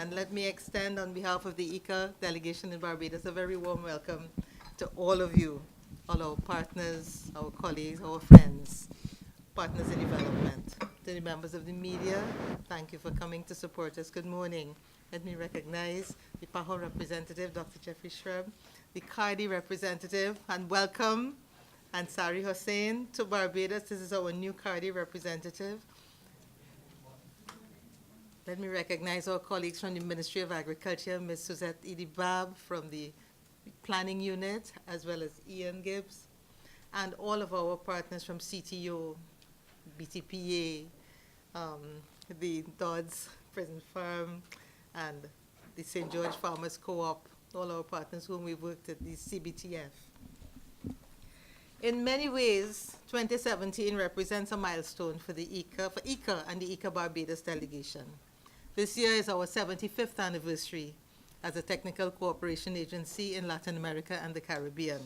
and let me extend on behalf of the IICA delegation in Barbados a very warm welcome to all of you, all our partners, our colleagues, our friends, partners in development. To the members of the media, thank you for coming to support us. Good morning. Let me recognize the PAHO representative, Dr. Jeffrey Shreb, the CARDI representative, and welcome Ansari Hussain to Barbados. This is our new CARDI representative. Let me recognize our colleagues from the Ministry of Agriculture, Ms. Suzette Idibab from the Planning Unit, as well as Ian Gibbs, and all of our partners from CTO, BTPA, the Dodds Prison Farm, and the St. George Farmers Co-op, all our partners whom we've worked at the CBTF. In many ways, 2017 represents a milestone for the IICA and the IICA Barbados delegation. This year is our 75th anniversary as a technical cooperation agency in Latin America and the Caribbean.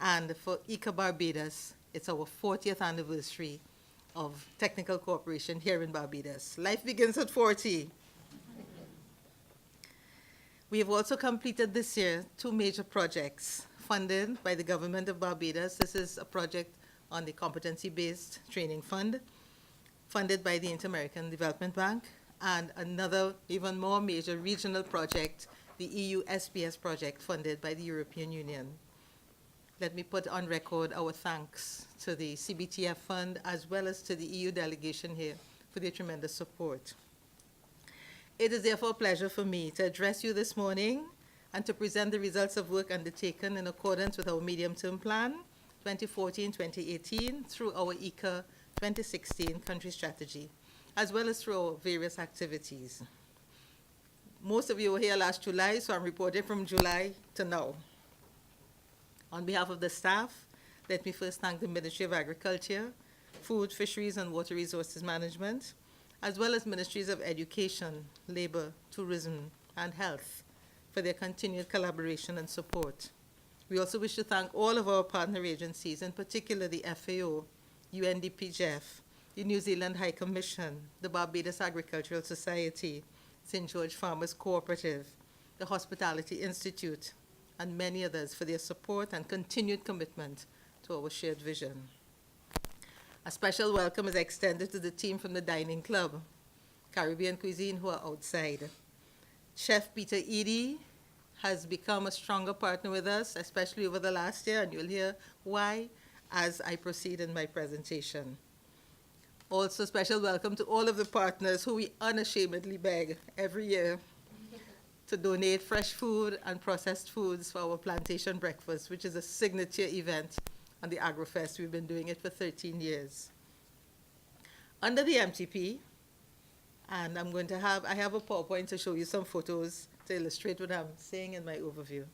And for IICA Barbados, it's our 40th anniversary of technical cooperation here in Barbados. Life begins at 40. We have also completed this year 2 major projects funded by the government of Barbados. This is a project on the competency-based training fund, funded by the Inter-American Development Bank, and another even more major regional project, the EU SPS project funded by the European Union. Let me put on record our thanks to the CBTF fund as well as to the EU delegation here for their tremendous support. It is therefore a pleasure for me to address you this morning and to present the results of work undertaken in accordance with our medium-term plan 2014-2018 through our IICA 2016 country strategy, as well as through our various activities. Most of you were here last July, so I'm reporting from July to now. On behalf of the staff, let me first thank the Ministry of Agriculture, Food, Fisheries, and Water Resources Management, as well as Ministries of Education, Labor, Tourism, and Health for their continued collaboration and support. We also wish to thank all of our partner agencies, in particular the FAO, UNDP-GEF, the New Zealand High Commission, the Barbados Agricultural Society, St. George Farmers Cooperative, the Hospitality Institute, and many others for their support and continued commitment to our shared vision. A special welcome is extended to the team from the Dining Club, Caribbean Cuisine, who are outside. Chef Peter Edie has become a stronger partner with us, especially over the last year, and you'll hear why as I proceed in my presentation. Also, special welcome to all of the partners who we unashamedly beg every year to donate fresh food and processed foods for our plantation breakfast, which is a signature event on the AgroFest. We've been doing it for 13 years. Under the MTP, and I have a PowerPoint to show you some photos to illustrate what I'm saying in my overview.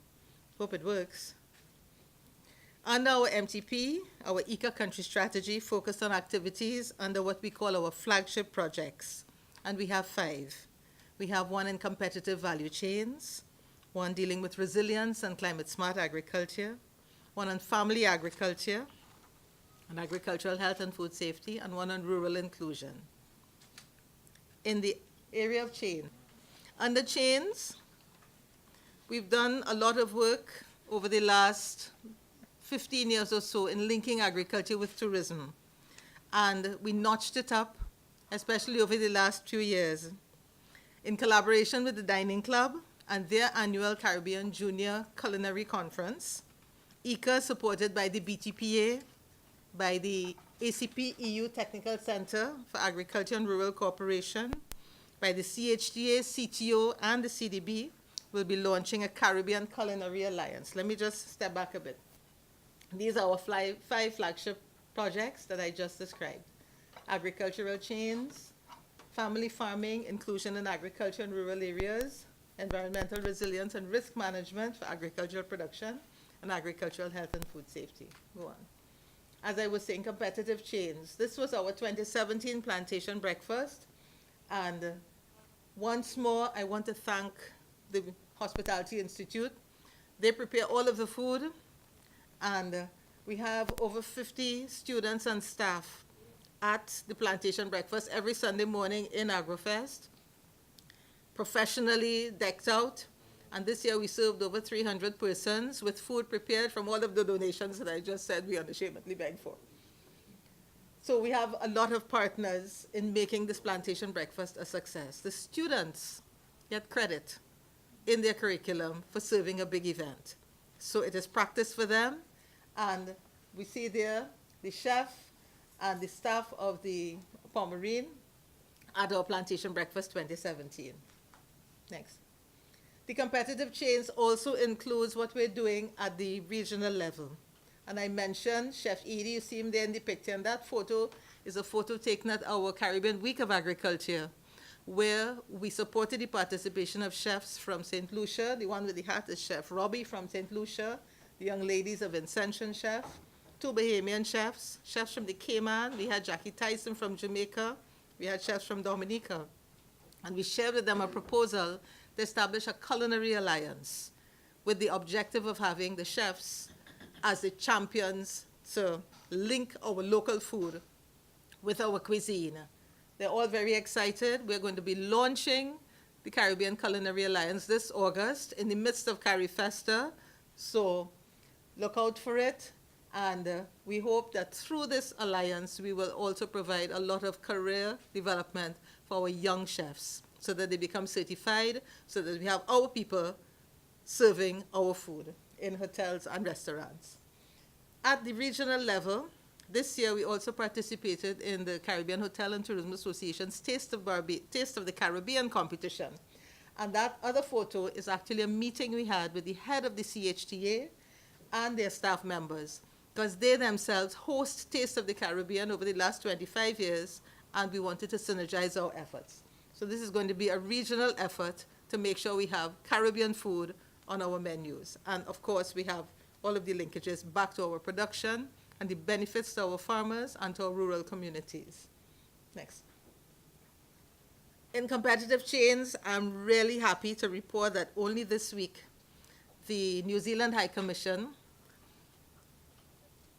Hope it works. Under our MTP, our IICA country strategy focused on activities under what we call our flagship projects, and we have 5. We have one in competitive value chains, one dealing with resilience and climate-smart agriculture, one on family agriculture, and agricultural health and food safety, and one on rural inclusion. In the area of chain, under chains, we've done a lot of work over the last 15 years or so in linking agriculture with tourism. And we notched it up, especially over the last 2 years. In collaboration with the Dining Club and their annual Caribbean Junior Culinary Conference, IICA, supported by the BTPA, by the ACP EU Technical Center for Agriculture and Rural Cooperation, by the CHDA, CTO, and the CDB, will be launching a Caribbean Culinary Alliance. Let me just step back a bit. These are our 5 flagship projects that I just described. Agricultural chains, family farming, inclusion in agriculture and rural areas, environmental resilience and risk management for agricultural production, and agricultural health and food safety. Go on. As I was saying, competitive chains. This was our 2017 plantation breakfast. And once more, I want to thank the Hospitality Institute. They prepare all of the food. And we have over 50 students and staff at the plantation breakfast every Sunday morning in AgroFest. professionally decked out. And this year we served over 300 persons with food prepared from all of the donations that I just said we unashamedly beg for. So we have a lot of partners in making this plantation breakfast a success. The students get credit in their curriculum for serving a big event. So it is practice for them, and we see there the chef and the staff of the Pomerine at our Plantation Breakfast 2017. Next. The competitive chains also includes what we're doing at the regional level. And I mentioned Chef Edie, you see him there in the picture, and that photo is a photo taken at our Caribbean Week of Agriculture, where we supported the participation of chefs from St. Lucia. The one with the hat is Chef Robbie from St. Lucia, the young ladies of Ascension Chef, two Bahamian chefs, chefs from the Cayman. We had Jackie Tyson from Jamaica. We had chefs from Dominica. And we shared with them a proposal to establish a culinary alliance with the objective of having the chefs as the champions to link our local food with our cuisine. They're all very excited. We're going to be launching the Caribbean Culinary Alliance this August in the midst of CariFesta. So look out for it. And we hope that through this alliance, we will also provide a lot of career development for our young chefs so that they become certified, so that we have our people serving our food in hotels and restaurants. At the regional level, this year we also participated in the Caribbean Hotel and Tourism Association's Taste of the Caribbean competition. And that other photo is actually a meeting we had with the head of the CHTA and their staff members, because they themselves host Taste of the Caribbean over the last 25 years, and we wanted to synergize our efforts. So this is going to be a regional effort to make sure we have Caribbean food on our menus. And of course, we have all of the linkages back to our production and the benefits to our farmers and to our rural communities. Next. In competitive chains, I'm really happy to report that only this week, the New Zealand High Commission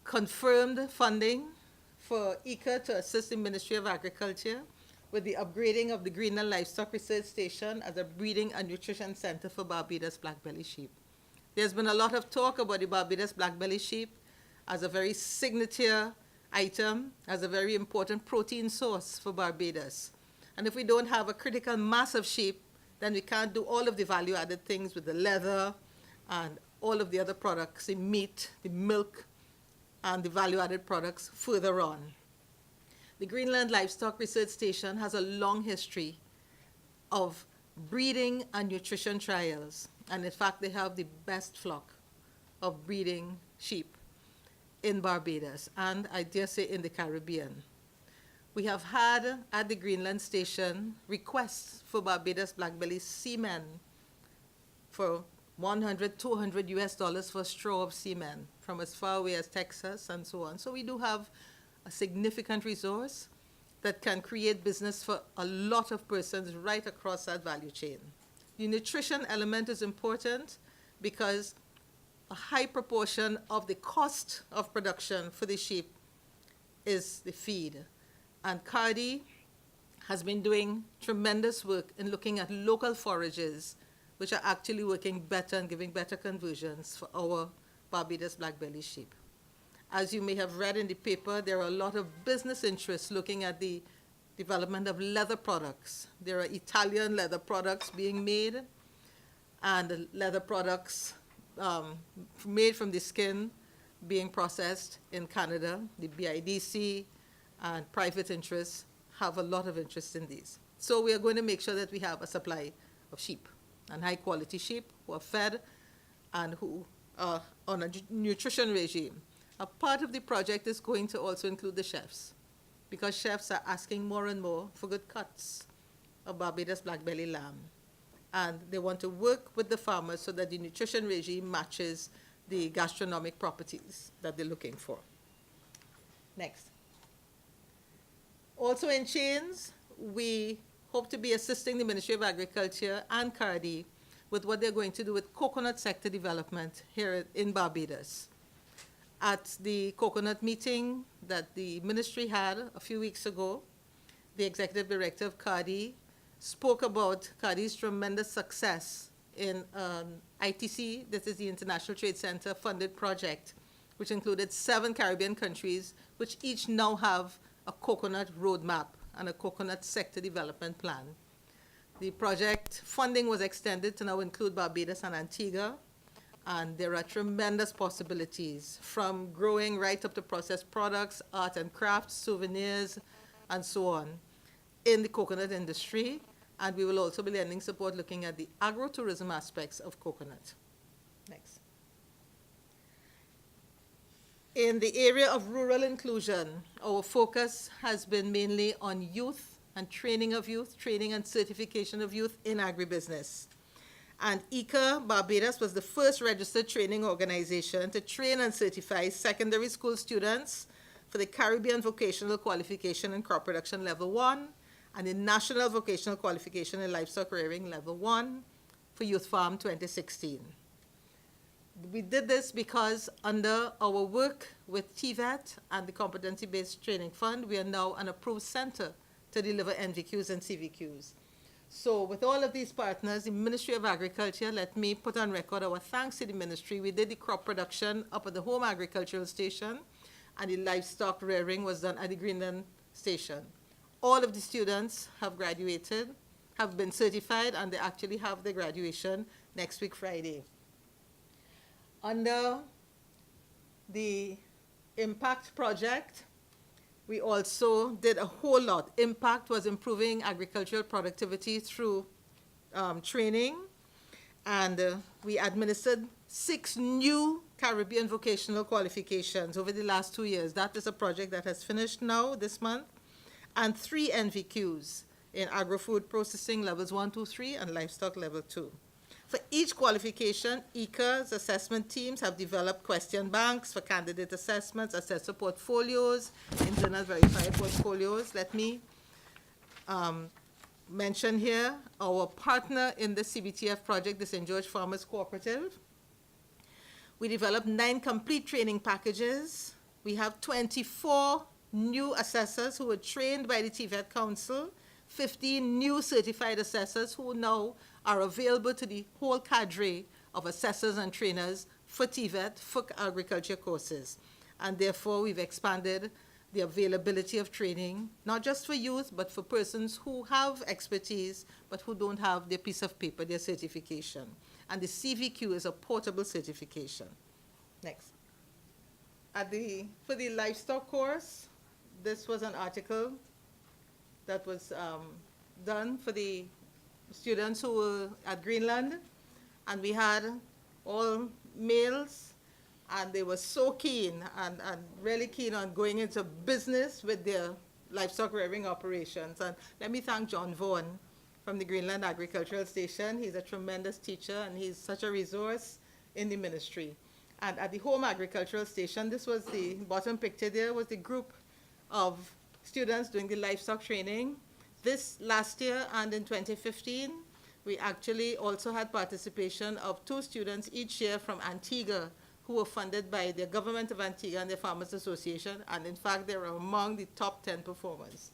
confirmed funding for IICA to assist the Ministry of Agriculture with the upgrading of the Greenland Livestock Research Station as a breeding and nutrition center for Barbados black-belly sheep. There's been a lot of talk about the Barbados black-belly sheep as a very signature item, as a very important protein source for Barbados. And if we don't have a critical mass of sheep, then we can't do all of the value-added things with the leather and all of the other products, the meat, the milk, and the value-added products further on. The Greenland Livestock Research Station has a long history of breeding and nutrition trials. And in fact, they have the best flock of breeding sheep in Barbados, and I dare say in the Caribbean. We have had at the Greenland Station requests for Barbados black-belly semen for $100, $200 US for a straw of semen from as far away as Texas and so on. So we do have a significant resource that can create business for a lot of persons right across that value chain. The nutrition element is important because a high proportion of the cost of production for the sheep is the feed. And Cardi has been doing tremendous work in looking at local forages, which are actually working better and giving better conversions for our Barbados black-belly sheep. As you may have read in the paper, there are a lot of business interests looking at the development of leather products. There are Italian leather products being made, and leather products made from the skin being processed in Canada. The BIDC and private interests have a lot of interest in these. So we are going to make sure that we have a supply of sheep, and high-quality sheep who are fed and who are on a nutrition regime. A part of the project is going to also include the chefs, because chefs are asking more and more for good cuts of Barbados black-belly lamb. And they want to work with the farmers so that the nutrition regime matches the gastronomic properties that they're looking for. Next. Also in chains, we hope to be assisting the Ministry of Agriculture and Cardi with what they're going to do with coconut sector development here in Barbados. At the coconut meeting that the ministry had a few weeks ago, the executive director of Cardi spoke about Cardi's tremendous success in ITC, this is the International Trade Center funded project, which included 7 Caribbean countries, which each now have a coconut roadmap and a coconut sector development plan. The project funding was extended to now include Barbados and Antigua, and there are tremendous possibilities from growing right up to processed products, art and crafts, souvenirs, and so on in the coconut industry. And we will also be lending support looking at the agro-tourism aspects of coconut. Next. In the area of rural inclusion, our focus has been mainly on youth and training of youth, training and certification of youth in agribusiness. And IICA Barbados was the first registered training organization to train and certify secondary school students for the Caribbean Vocational Qualification in Crop Production Level 1 and the National Vocational Qualification in Livestock Rearing Level 1 for Youth Farm 2016. We did this because under our work with TVET and the Competency-Based Training Fund, we are now an approved center to deliver NVQs and CVQs. So with all of these partners, the Ministry of Agriculture, let me put on record our thanks to the ministry. We did the crop production up at the home agricultural station, and the livestock rearing was done at the Greenland station. All of the students have graduated, have been certified, and they actually have their graduation next week, Friday. Under the Impact project, we also did a whole lot. Impact was improving agricultural productivity through training, and we administered 6 new Caribbean vocational qualifications over the last 2 years. That is a project that has finished now this month, and 3 NVQs in agro-food processing levels 1, 2, 3, and livestock level 2. For each qualification, IICA's assessment teams have developed question banks for candidate assessments, assessor portfolios, internal verified portfolios. Let me mention here our partner in the CBTF project, the St. George Farmers Cooperative. We developed 9 complete training packages. We have 24 new assessors who were trained by the TVET Council, 15 new certified assessors who now are available to the whole cadre of assessors and trainers for TVET, for agriculture courses. And therefore, we've expanded the availability of training, not just for youth, but for persons who have expertise, but who don't have their piece of paper, their certification. And the CVQ is a portable certification. Next. For the livestock course, this was an article that was done for the students who were at Greenland, and we had all males, and they were so keen and really keen on going into business with their livestock rearing operations. And let me thank John Vaughan from the Greenland Agricultural Station. He's a tremendous teacher, and he's such a resource in the ministry. And at the home agricultural station, this was the bottom picture there, was the group of students doing the livestock training. This last year and in 2015, we actually also had participation of 2 students each year from Antigua who were funded by the government of Antigua and the Farmers Association, and in fact, they were among the top 10 performers.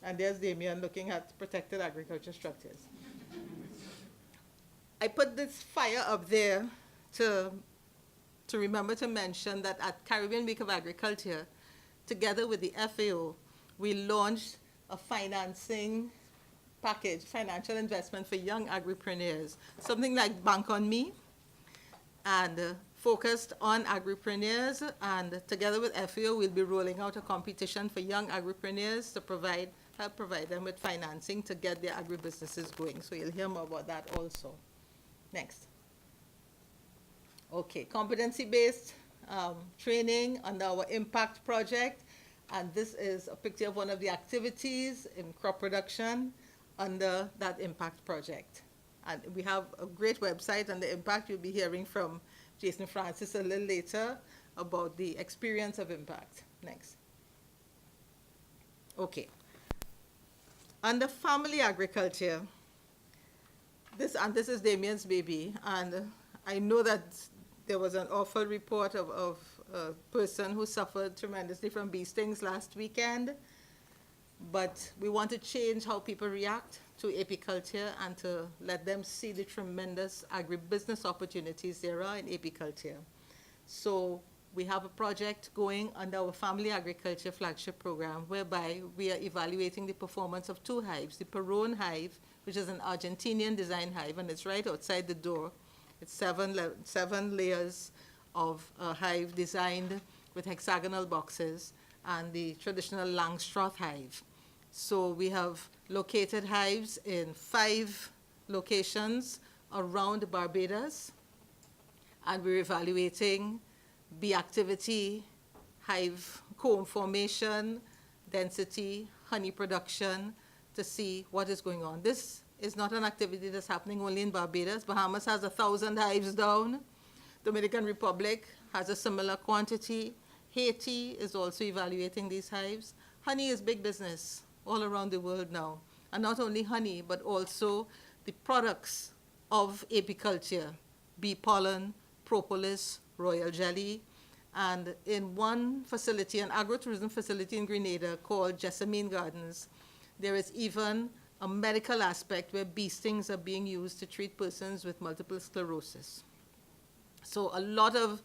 And there's Damien looking at protected agriculture structures. I put this fire up there to remember to mention that at Caribbean Week of Agriculture, together with the FAO, we launched a financing package, financial investment for young agripreneurs, something like Bank on Me, and focused on agripreneurs. And together with FAO, we'll be rolling out a competition for young agripreneurs to help provide them with financing to get their agribusinesses going. So you'll hear more about that also. Next. Okay, competency-based training under our Impact project. And this is a picture of one of the activities in crop production under that Impact project. And we have a great website on the Impact. You'll be hearing from Jason Francis a little later about the experience of Impact. Next. Okay. Under family agriculture, this is Damien's baby. And I know that there was an awful report of a person who suffered tremendously from bee stings last weekend. but we want to change how people react to apiculture and to let them see the tremendous agribusiness opportunities there are in apiculture. So we have a project going under our Family Agriculture Flagship Program, whereby we are evaluating the performance of 2 hives. The Peron hive, which is an Argentinian design hive, and it's right outside the door. It's 7 layers of a hive designed with hexagonal boxes, and the traditional Langstroth hive. So we have located hives in 5 locations around Barbados, and we're evaluating bee activity, hive comb formation, density, honey production, to see what is going on. This is not an activity that's happening only in Barbados. Bahamas has 1,000 hives down. Dominican Republic has a similar quantity. Haiti is also evaluating these hives. Honey is big business all around the world now. And not only honey, but also the products of apiculture, bee pollen, propolis, royal jelly. And in one facility, an agrotourism facility in Grenada called Jessamine Gardens, there is even a medical aspect where bee stings are being used to treat persons with multiple sclerosis. So a lot of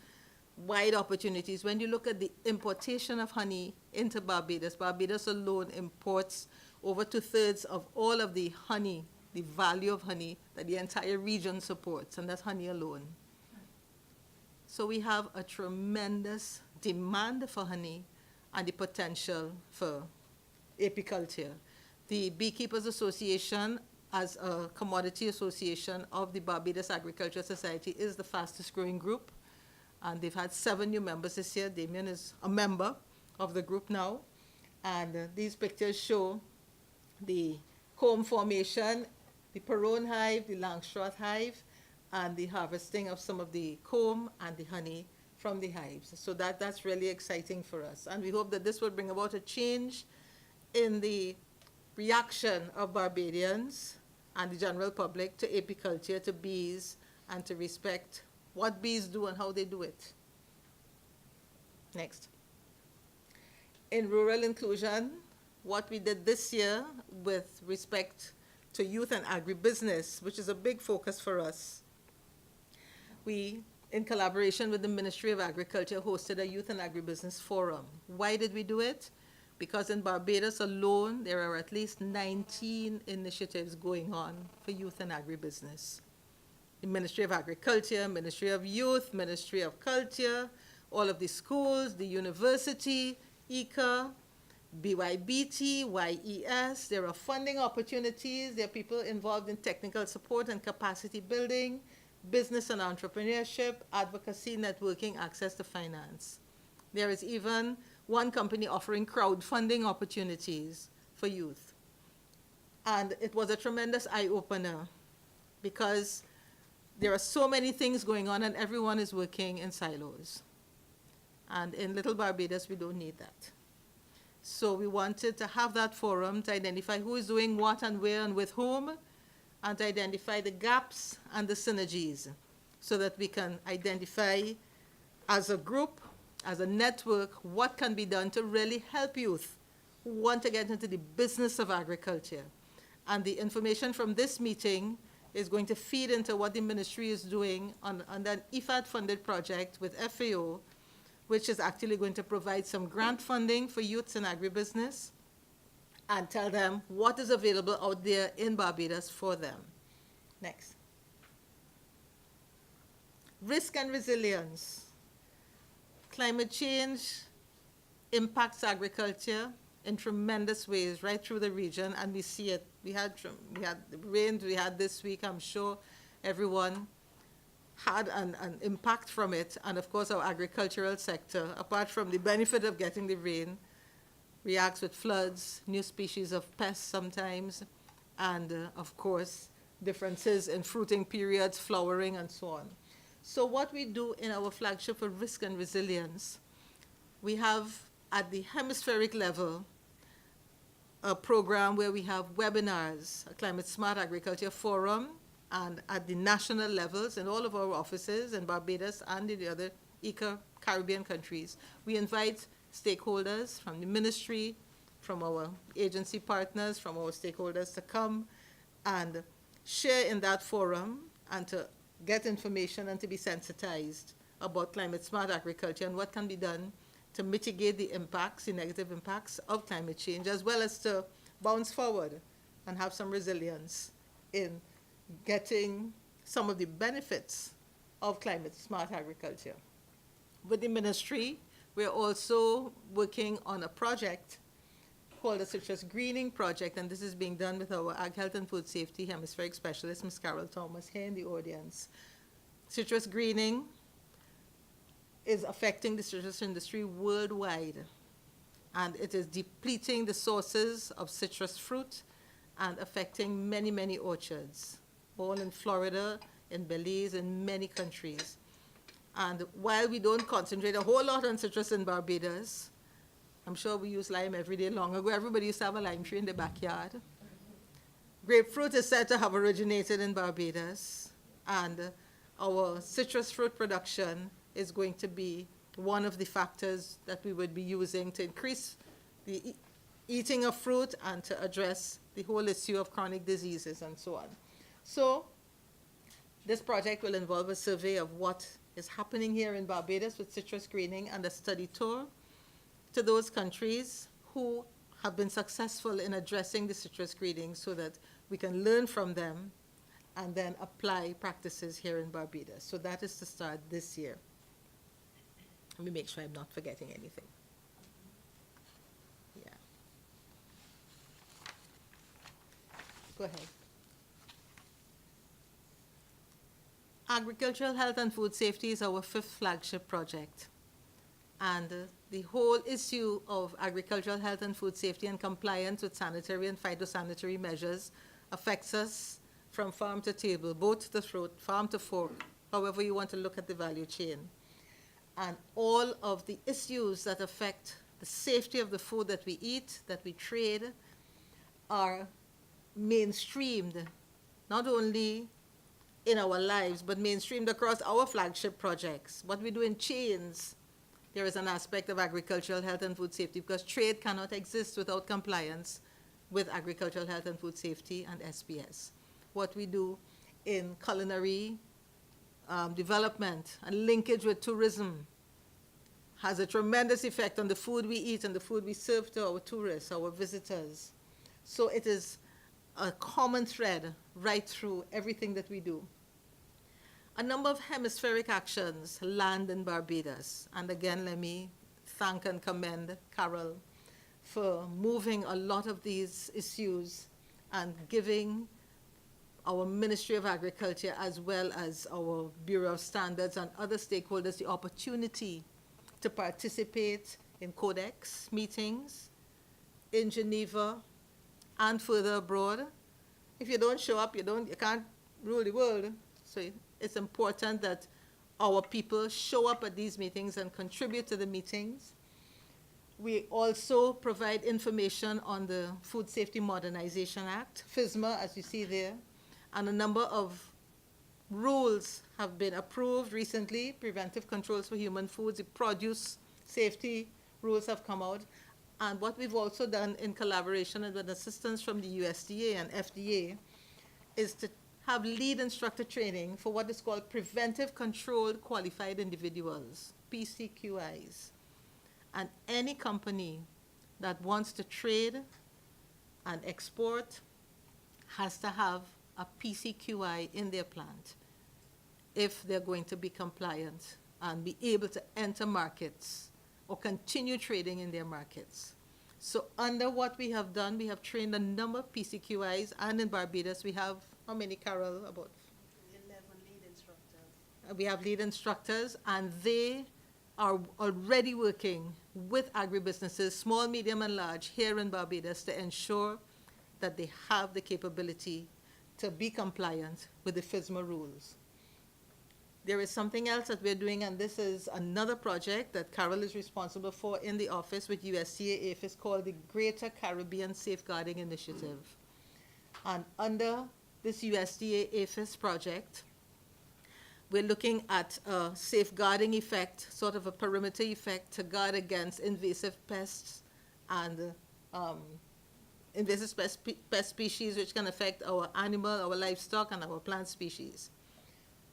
wide opportunities. When you look at the importation of honey into Barbados, Barbados alone imports over 2/3 of all of the honey, the value of honey that the entire region supports, and that's honey alone. So we have a tremendous demand for honey and the potential for apiculture. The Beekeepers Association, as a commodity association of the Barbados Agricultural Society, is the fastest growing group. And they've had 7 new members this year. Damien is a member of the group now. And these pictures show the comb formation, the Peron hive, the Langstroth hive, and the harvesting of some of the comb and the honey from the hives. So that's really exciting for us. And we hope that this will bring about a change in the reaction of Barbadians and the general public to apiculture, to bees, and to respect what bees do and how they do it. Next. In rural inclusion, what we did this year with respect to youth and agribusiness, which is a big focus for us, we, in collaboration with the Ministry of Agriculture, hosted a youth and agribusiness forum. Why did we do it? Because in Barbados alone, there are at least 19 initiatives going on for youth and agribusiness. The Ministry of Agriculture, Ministry of Youth, Ministry of Culture, all of the schools, the university, IICA, BYBT, YES. There are funding opportunities. There are people involved in technical support and capacity building, business and entrepreneurship, advocacy, networking, access to finance. There is even one company offering crowdfunding opportunities for youth. And it was a tremendous eye-opener because there are so many things going on and everyone is working in silos. And in Little Barbados, we don't need that. So we wanted to have that forum to identify who is doing what and where and with whom, and to identify the gaps and the synergies so that we can identify as a group, as a network, what can be done to really help youth who want to get into the business of agriculture. And the information from this meeting is going to feed into what the ministry is doing on an IFAD-funded project with FAO, which is actually going to provide some grant funding for youths in agribusiness and tell them what is available out there in Barbados for them. Next. Risk and resilience. Climate change impacts agriculture in tremendous ways right through the region, and we see it. We had the rains we had this week. I'm sure everyone had an impact from it, and of course our agricultural sector, apart from the benefit of getting the rain, reacts with floods, new species of pests sometimes, and of course differences in fruiting periods, flowering, and so on. So what we do in our flagship for risk and resilience, we have at the hemispheric level a program where we have webinars, a climate smart agriculture forum, and at the national levels in all of our offices in Barbados and in the other IICA Caribbean countries, we invite stakeholders from the ministry, from our agency partners, from our stakeholders to come and share in that forum and to get information and to be sensitized about climate smart agriculture and what can be done to mitigate the impacts, the negative impacts of climate change, as well as to bounce forward and have some resilience in getting some of the benefits of climate smart agriculture. With the ministry, we're also working on a project called the Citrus Greening Project, and this is being done with our Ag Health and Food Safety Hemispheric Specialist, Ms. Carol Thomas, here in the audience. Citrus greening is affecting the citrus industry worldwide, and it is depleting the sources of citrus fruit and affecting many, many orchards, all in Florida, in Belize, in many countries. And while we don't concentrate a whole lot on citrus in Barbados, I'm sure we use lime every day. Long ago, everybody used to have a lime tree in their backyard. Grapefruit is said to have originated in Barbados, and our citrus fruit production is going to be one of the factors that we would be using to increase the eating of fruit and to address the whole issue of chronic diseases and so on. So this project will involve a survey of what is happening here in Barbados with citrus greening and a study tour to those countries who have been successful in addressing the citrus greening so that we can learn from them and then apply practices here in Barbados. So that is to start this year. Let me make sure I'm not forgetting anything. Yeah. Go ahead. Agricultural health and food safety is our 5th flagship project. And the whole issue of agricultural health and food safety and compliance with sanitary and phytosanitary measures affects us from farm to table, boat to throat, farm to fork, however you want to look at the value chain. And all of the issues that affect the safety of the food that we eat, that we trade, are mainstreamed, not only in our lives, but mainstreamed across our flagship projects. What we do in chains, there is an aspect of agricultural health and food safety because trade cannot exist without compliance with agricultural health and food safety and SPS. What we do in culinary development and linkage with tourism has a tremendous effect on the food we eat and the food we serve to our tourists, our visitors. So it is a common thread right through everything that we do. A number of hemispheric actions land in Barbados. And again, let me thank and commend Carol for moving a lot of these issues and giving our Ministry of Agriculture as well as our Bureau of Standards and other stakeholders the opportunity to participate in Codex meetings in Geneva and further abroad. If you don't show up, you can't rule the world. So it's important that our people show up at these meetings and contribute to the meetings. We also provide information on the Food Safety Modernization Act, FSMA, as you see there, and a number of rules have been approved recently, preventive controls for human foods, the produce safety rules have come out. And what we've also done in collaboration and with assistance from the USDA and FDA is to have lead instructor training for what is called preventive controlled qualified individuals, PCQIs. And any company that wants to trade and export has to have a PCQI in their plant if they're going to be compliant and be able to enter markets or continue trading in their markets. So under what we have done, we have trained a number of PCQIs, and in Barbados we have, how many, Carol? About 11 lead instructors. We have lead instructors, and they are already working with agribusinesses, small, medium, and large, here in Barbados to ensure that they have the capability to be compliant with the FSMA rules. There is something else that we're doing, and this is another project that Carol is responsible for in the office with USDA APHIS called the Greater Caribbean Safeguarding Initiative. And under this USDA APHIS project, we're looking at a safeguarding effect, sort of a perimeter effect to guard against invasive pests and invasive pest species which can affect our animal, our livestock, and our plant species.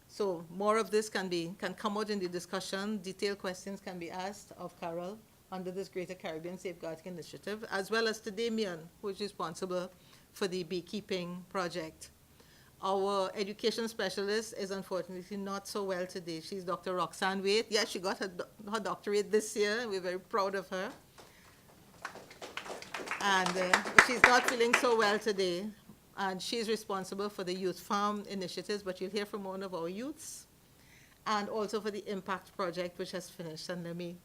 So more of this can come out in the discussion. Detailed questions can be asked of Carol under this Greater Caribbean Safeguarding Initiative, as well as to Damien, who is responsible for the beekeeping project. Our education specialist is unfortunately not so well today. She's Dr. Roxanne Waite. Yes, she got her doctorate this year, and we're very proud of her. And she's not feeling so well today. And she's responsible for the youth farm initiatives, but you'll hear from one of our youths, and also for the impact project, which has finished. And let me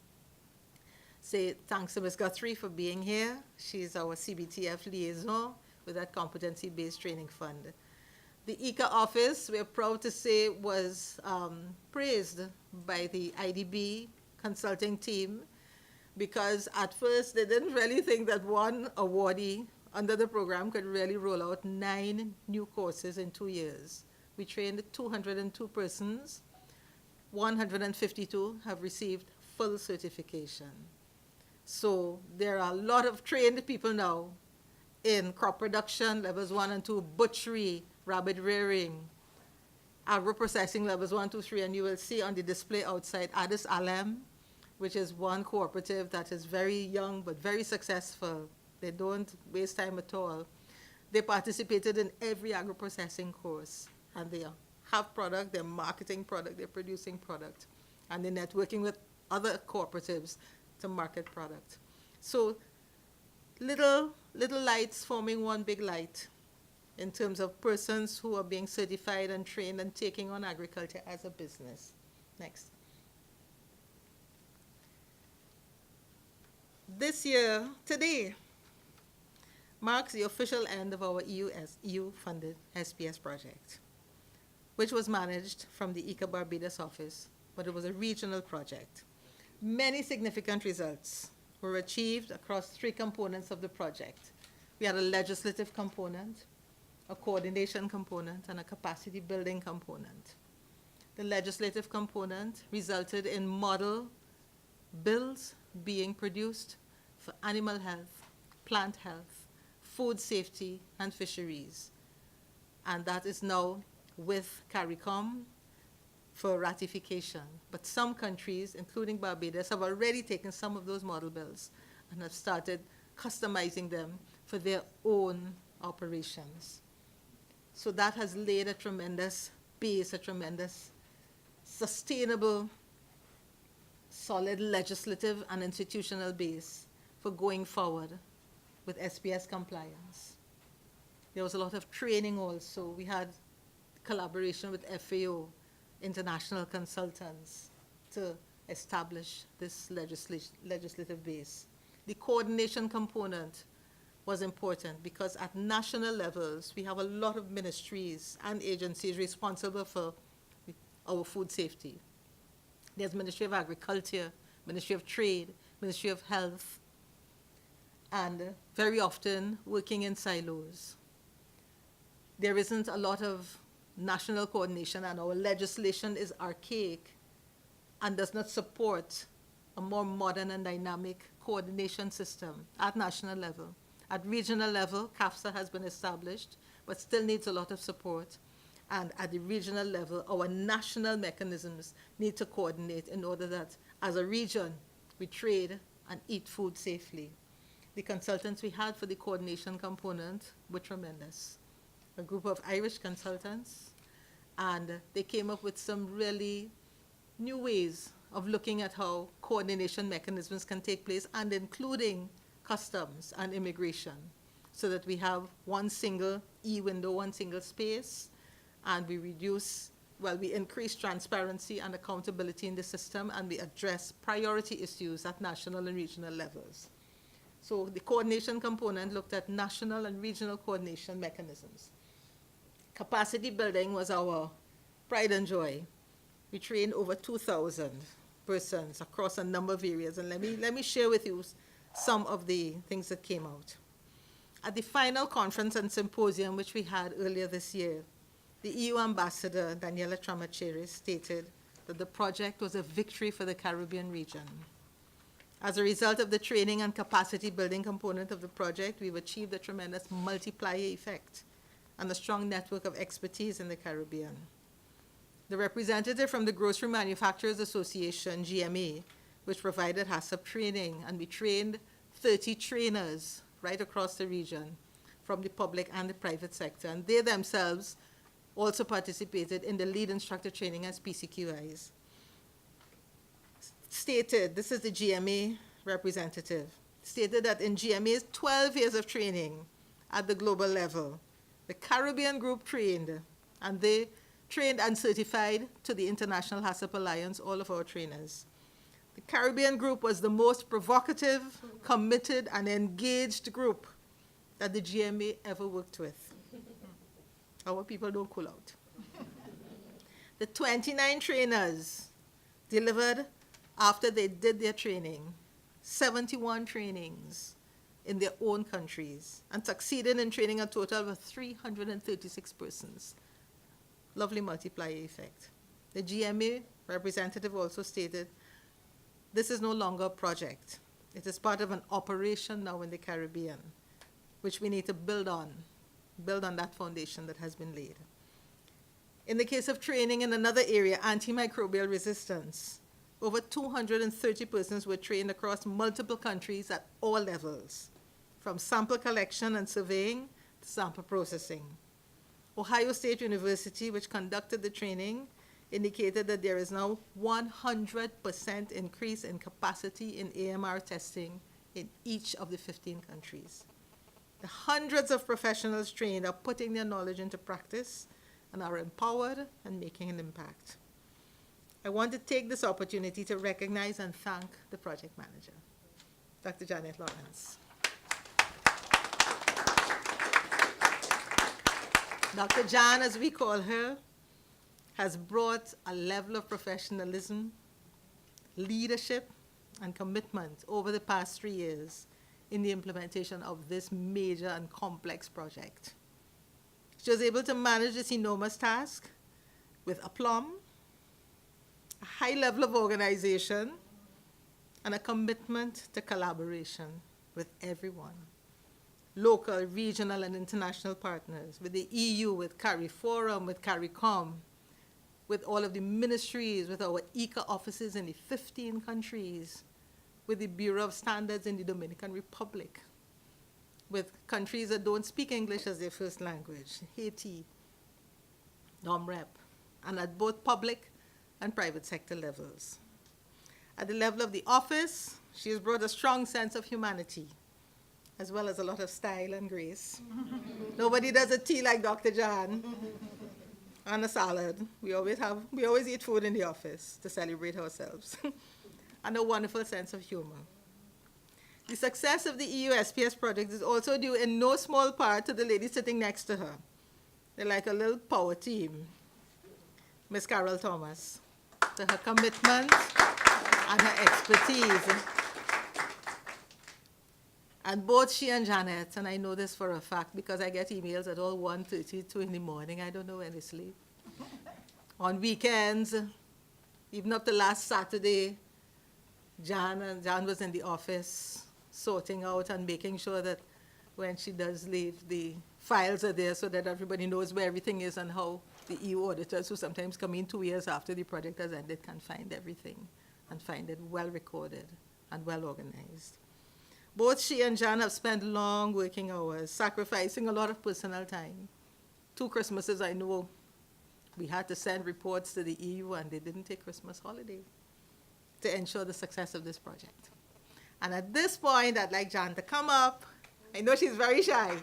say thanks to Ms. Guthrie for being here. She's our CBTF liaison with that competency-based training fund. The IICA office, we're proud to say, was praised by the IDB consulting team, because at first they didn't really think that one awardee under the program could really roll out 9 new courses in 2 years. We trained 202 persons. 152 have received full certification. So there are a lot of trained people now in crop production, levels 1 and 2, butchery, rabbit rearing, agro-processing levels 1, 2, 3, and you will see on the display outside Addis Alem, which is one cooperative that is very young but very successful. They don't waste time at all. They participated in every agro-processing course, and they have product, they're marketing product, they're producing product, and they're networking with other cooperatives to market product. So little lights forming one big light in terms of persons who are being certified and trained and taking on agriculture as a business. Next. This year, today, marks the official end of our EU-funded SPS project, which was managed from the IICA Barbados office, but it was a regional project. Many significant results were achieved across 3 components of the project. We had a legislative component, a coordination component, and a capacity building component. The legislative component resulted in model bills being produced for animal health, plant health, food safety, and fisheries. And that is now with CARICOM for ratification. But some countries, including Barbados, have already taken some of those model bills and have started customizing them for their own operations. So that has laid a tremendous base, a tremendous sustainable, solid legislative and institutional base for going forward with SPS compliance. There was a lot of training also. We had collaboration with FAO, international consultants, to establish this legislative base. The coordination component was important because at national levels, we have a lot of ministries and agencies responsible for our food safety. There's Ministry of Agriculture, Ministry of Trade, Ministry of Health, and very often working in silos. There isn't a lot of national coordination, and our legislation is archaic and does not support a more modern and dynamic coordination system at national level. At regional level, CAFSA has been established, but still needs a lot of support. And at the regional level, our national mechanisms need to coordinate in order that, as a region, we trade and eat food safely. The consultants we had for the coordination component were tremendous. A group of Irish consultants, and they came up with some really new ways of looking at how coordination mechanisms can take place, and including customs and immigration, so that we have one single e-window, one single space, and we increase transparency and accountability in the system, and we address priority issues at national and regional levels. So the coordination component looked at national and regional coordination mechanisms. Capacity building was our pride and joy. We trained over 2,000 persons across a number of areas, and let me share with you some of the things that came out. At the final conference and symposium, which we had earlier this year, the EU ambassador, Daniela Tramaceri, stated that the project was a victory for the Caribbean region. As a result of the training and capacity building component of the project, we've achieved a tremendous multiplier effect and a strong network of expertise in the Caribbean. The representative from the Grocery Manufacturers Association, GMA, which provided HACCP training, and we trained 30 trainers right across the region from the public and the private sector, and they themselves also participated in the lead instructor training as PCQIs. Stated, this is the GMA representative, stated that in GMA's 12 years of training at the global level, the Caribbean group trained, and they trained and certified to the International HACCP Alliance all of our trainers. The Caribbean group was the most provocative, committed, and engaged group that the GMA ever worked with. Our people don't cool out. The 29 trainers delivered, after they did their training, 71 trainings in their own countries and succeeded in training a total of 336 persons. Lovely multiplier effect. The GMA representative also stated, this is no longer a project. It is part of an operation now in the Caribbean, which we need to build on that foundation that has been laid. In the case of training in another area, antimicrobial resistance, over 230 persons were trained across multiple countries at all levels, from sample collection and surveying to sample processing. Ohio State University, which conducted the training, indicated that there is now 100% increase in capacity in AMR testing in each of the 15 countries. The hundreds of professionals trained are putting their knowledge into practice and are empowered and making an impact. I want to take this opportunity to recognize and thank the project manager, Dr. Janet Lawrence. Dr. Jan, as we call her, has brought a level of professionalism, leadership, and commitment over the past 3 years in the implementation of this major and complex project. She was able to manage this enormous task with aplomb, a high level of organization, and a commitment to collaboration with everyone. Local, regional, and international partners, with the EU, with CARIFORUM, with CARICOM, with all of the ministries, with our IICA offices in the 15 countries, with the Bureau of Standards in the Dominican Republic, with countries that don't speak English as their first language, Haiti, NOMREP, and at both public and private sector levels. At the level of the office, she has brought a strong sense of humanity, as well as a lot of style and grace. Nobody does a tea like Dr. Jan. And a salad. We always eat food in the office to celebrate ourselves. And a wonderful sense of humor. The success of the EU SPS project is also due in no small part to the lady sitting next to her. They're like a little power team. Ms. Carol Thomas, to her commitment and her expertise. And both she and Janet, and I know this for a fact because I get emails at all 1:32 in the morning. I don't know when they sleep. On weekends, even up to last Saturday, Jan was in the office sorting out and making sure that when she does leave, the files are there so that everybody knows where everything is and how the EU auditors, who sometimes come in 2 years after the project has ended, can find everything and find it well recorded and well organized. Both she and Jan have spent long working hours, sacrificing a lot of personal time. 2 Christmases, I know, we had to send reports to the EU, and they didn't take Christmas holiday to ensure the success of this project. And at this point, I'd like Jan to come up. I know she's very shy.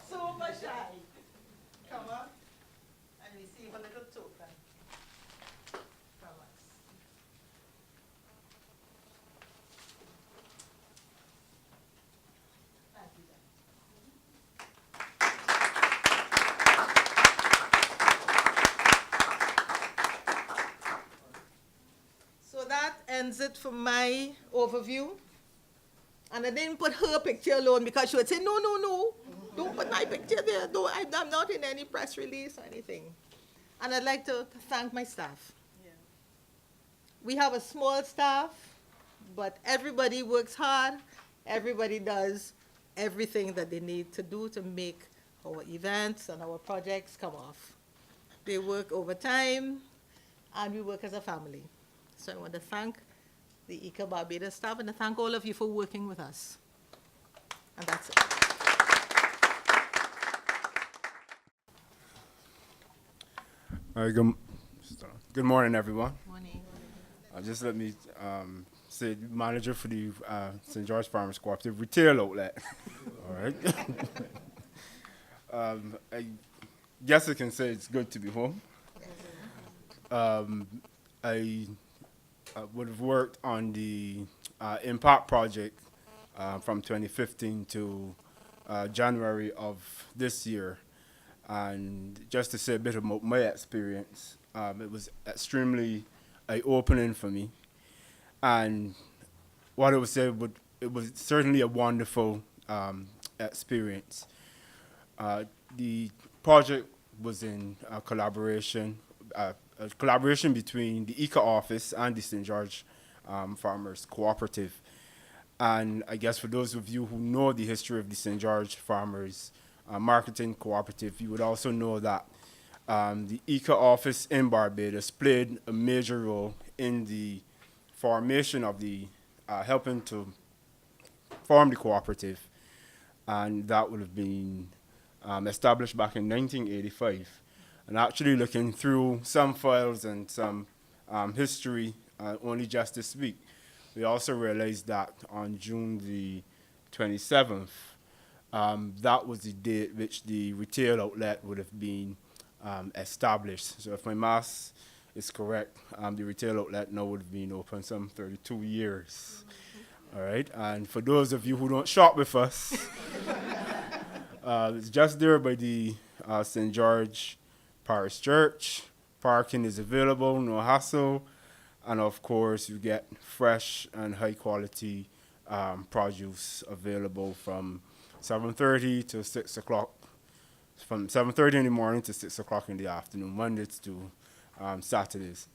So much shy. Come up and receive a little token from us. Thank you, Jan. So that ends it for my overview. And I didn't put her picture alone because she would say, no, no, no, don't put my picture there. No, I'm not in any press release or anything. And I'd like to thank my staff. Yeah. We have a small staff, but everybody works hard. Everybody does everything that they need to do to make our events and our projects come off. They work overtime, and we work as a family. So I want to thank the IICA Barbados staff and to thank all of you for working with us. And that's it. All right, good morning, everyone. Morning. Just let me say, manager for the St. George Farmers Cooperative Retail Outlet. All right. I guess I can say it's good to be home. I would have worked on the Impact project from 2015 to January of this year. And just to say a bit about my experience, it was extremely eye-opening for me. And what I would say, it was certainly a wonderful experience. The project was in collaboration between the IICA office and the St. George Farmers Cooperative. And I guess for those of you who know the history of the St. George Farmers Marketing Cooperative, you would also know that the IICA office in Barbados played a major role in the formation of the, helping to form the cooperative. And that would have been established back in 1985. And actually looking through some files and some history only just this week, we also realized that on June the 27th, that was the date which the retail outlet would have been established. So if my math is correct, the retail outlet now would have been open some 32 years. All right, and for those of you who don't shop with us, it's just there by the St. George Parish Church. Parking is available, no hassle. And of course, you get fresh and high quality produce available from 7:30 to 6 o'clock, from 7:30 in the morning to 6 o'clock in the afternoon, Mondays to Saturdays.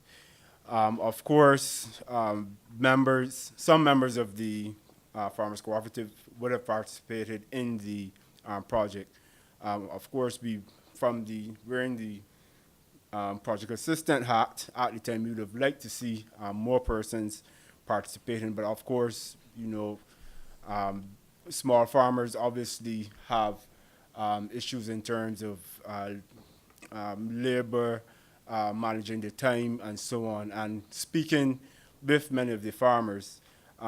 Of course, some members of the Farmers Cooperative would have participated in the project. Of course, wearing the project assistant hat at the time, we would have liked to see more persons participating, but of course, you know, small farmers obviously have issues in terms of labor, managing the time, and so on. And speaking with many of the farmers,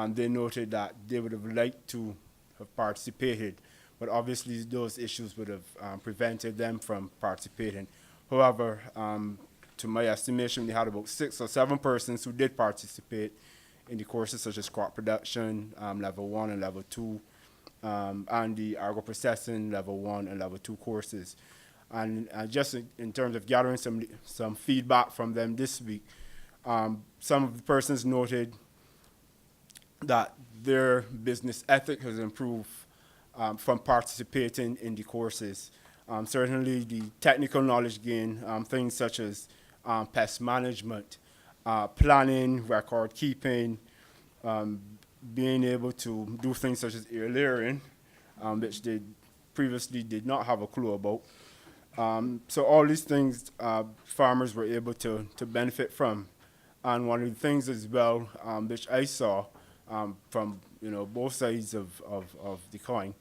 they noted that they would have liked to have participated, but obviously those issues would have prevented them from participating. However, to my estimation, we had about 6 or 7 persons who did participate in the courses such as crop production, level 1 and level 2, and the agro-processing level 1 and level 2 courses. And just in terms of gathering some feedback from them this week, some of the persons noted that their business ethic has improved from participating in the courses. Certainly the technical knowledge gain, things such as pest management, planning, record keeping, being able to do things such as ear layering, which they previously did not have a clue about. So all these things farmers were able to benefit from. And one of the things as well, which I saw from both sides of the coin,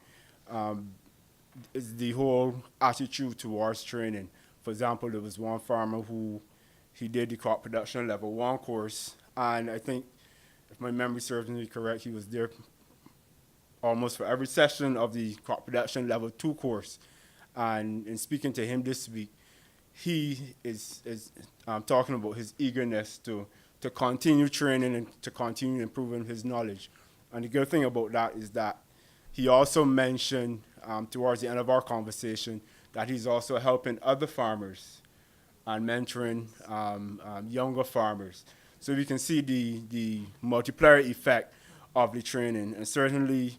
is the whole attitude towards training. For example, there was one farmer who he did the crop production level 1 course, and I think, if my memory serves me correct, he was there almost for every session of the crop production level 2 course. And in speaking to him this week, he is talking about his eagerness to continue training and to continue improving his knowledge. And the good thing about that is that he also mentioned towards the end of our conversation that he's also helping other farmers and mentoring younger farmers. So we can see the multiplier effect of the training. And certainly